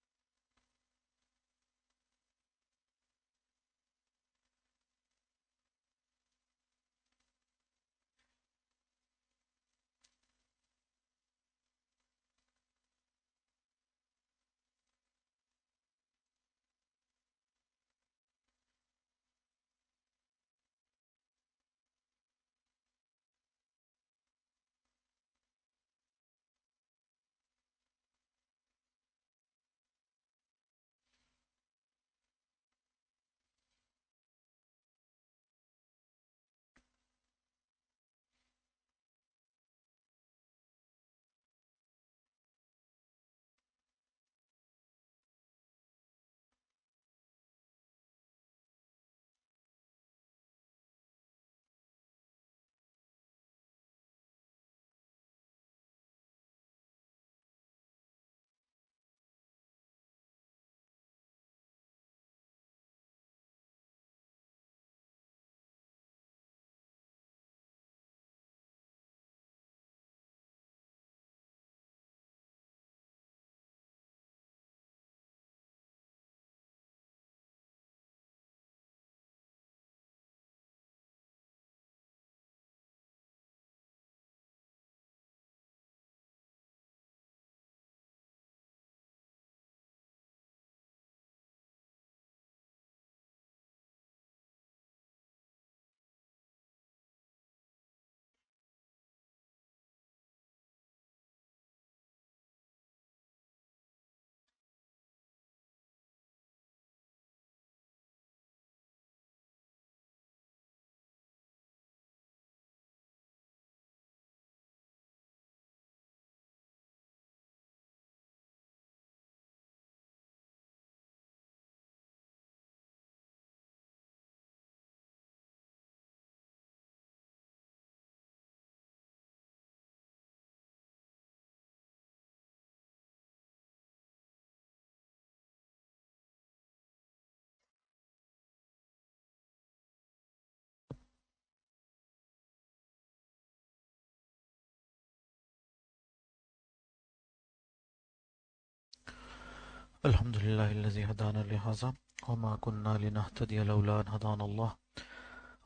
الحمد لله الذي هدانا لهذا وما كنا لنهتدي لولا أن هدانا الله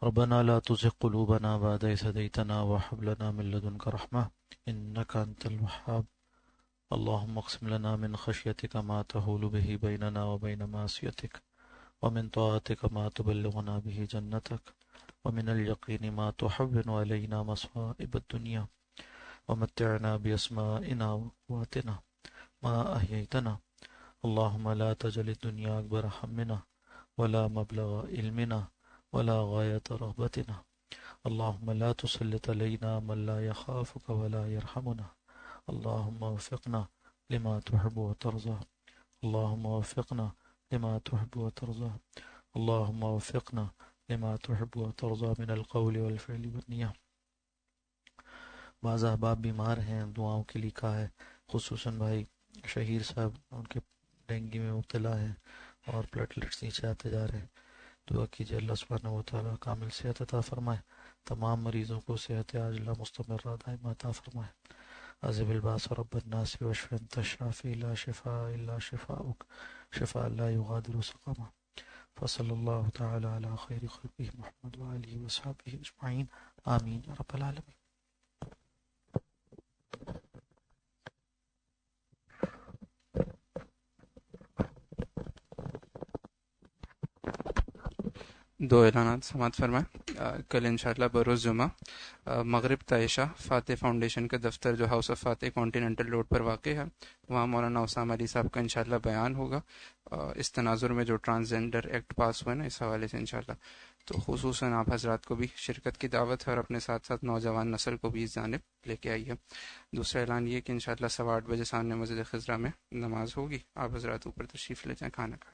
ربنا لا تزغ قلوبنا بعد إذ هديتنا وهب لنا من لدنك رحمة إنك أنت الوهاب اللهم اقسم لنا من خشيتك ما تحول به بيننا وبين معصيتك ومن طاعتك ما تبلغنا به جنتك ومن اليقين ما تحول علينا مصائب الدنيا ومتعنا بأسمائنا وقواتنا ما أحييتنا اللهم لا تجعل الدنيا أكبر همنا ولا مبلغ علمنا ولا غاية رغبتنا اللهم لا تسلط علينا من لا يخافك ولا يرحمنا اللهم وفقنا لما تحب وترضى اللهم وفقنا لما تحب وترضى اللهم وفقنا لما تحب وترضى من القول والفعل والنية. بعض احباب بیمار ہیں، دعاؤں کے لیے کہا ہے، خصوصاً بھائی شہیر صاحب ان کے ڈینگی میں مبتلا ہیں اور پلیٹلیٹس نیچے آتے جا رہے ہیں. دعا کیجیے اللہ سبحانہ و تعالیٰ کامل صحت عطا فرمائے، تمام مریضوں کو صحت عاجلہ مستمرہ دائمہ عطا فرمائے. عذب الباس رب الناس واشف انت الشافی لا شفاء الا شفاؤک شفاء لا یغادر سقما. فصلی اللہ تعالی علی خیر خلقہ محمد وآلہ وصحبہ اجمعین آمین یا رب العالمین. دو اعلانات سماعت فرمائیں. کل انشاءاللہ بروز جمعہ مغرب تا عشاء فاتح فاؤنڈیشن کا دفتر جو ہاؤس آف فاتح کانٹیننٹل روڈ پر واقع ہے، وہاں مولانا اسامہ علی صاحب کا انشاءاللہ بیان ہوگا اس تناظر میں جو ٹرانسجینڈر ایکٹ پاس ہوا ہے نا، اس حوالے سے انشاءاللہ. تو خصوصاً آپ حضرات کو بھی شرکت کی دعوت ہے اور اپنے ساتھ ساتھ نوجوان نسل کو بھی اس جانب لے کے آئیے. دوسرا اعلان یہ کہ انشاءاللہ 8:15 بجے سامنے مسجد خضرہ میں نماز ہوگی، آپ حضرات اوپر تشریف لے جائیں کھانا کھا.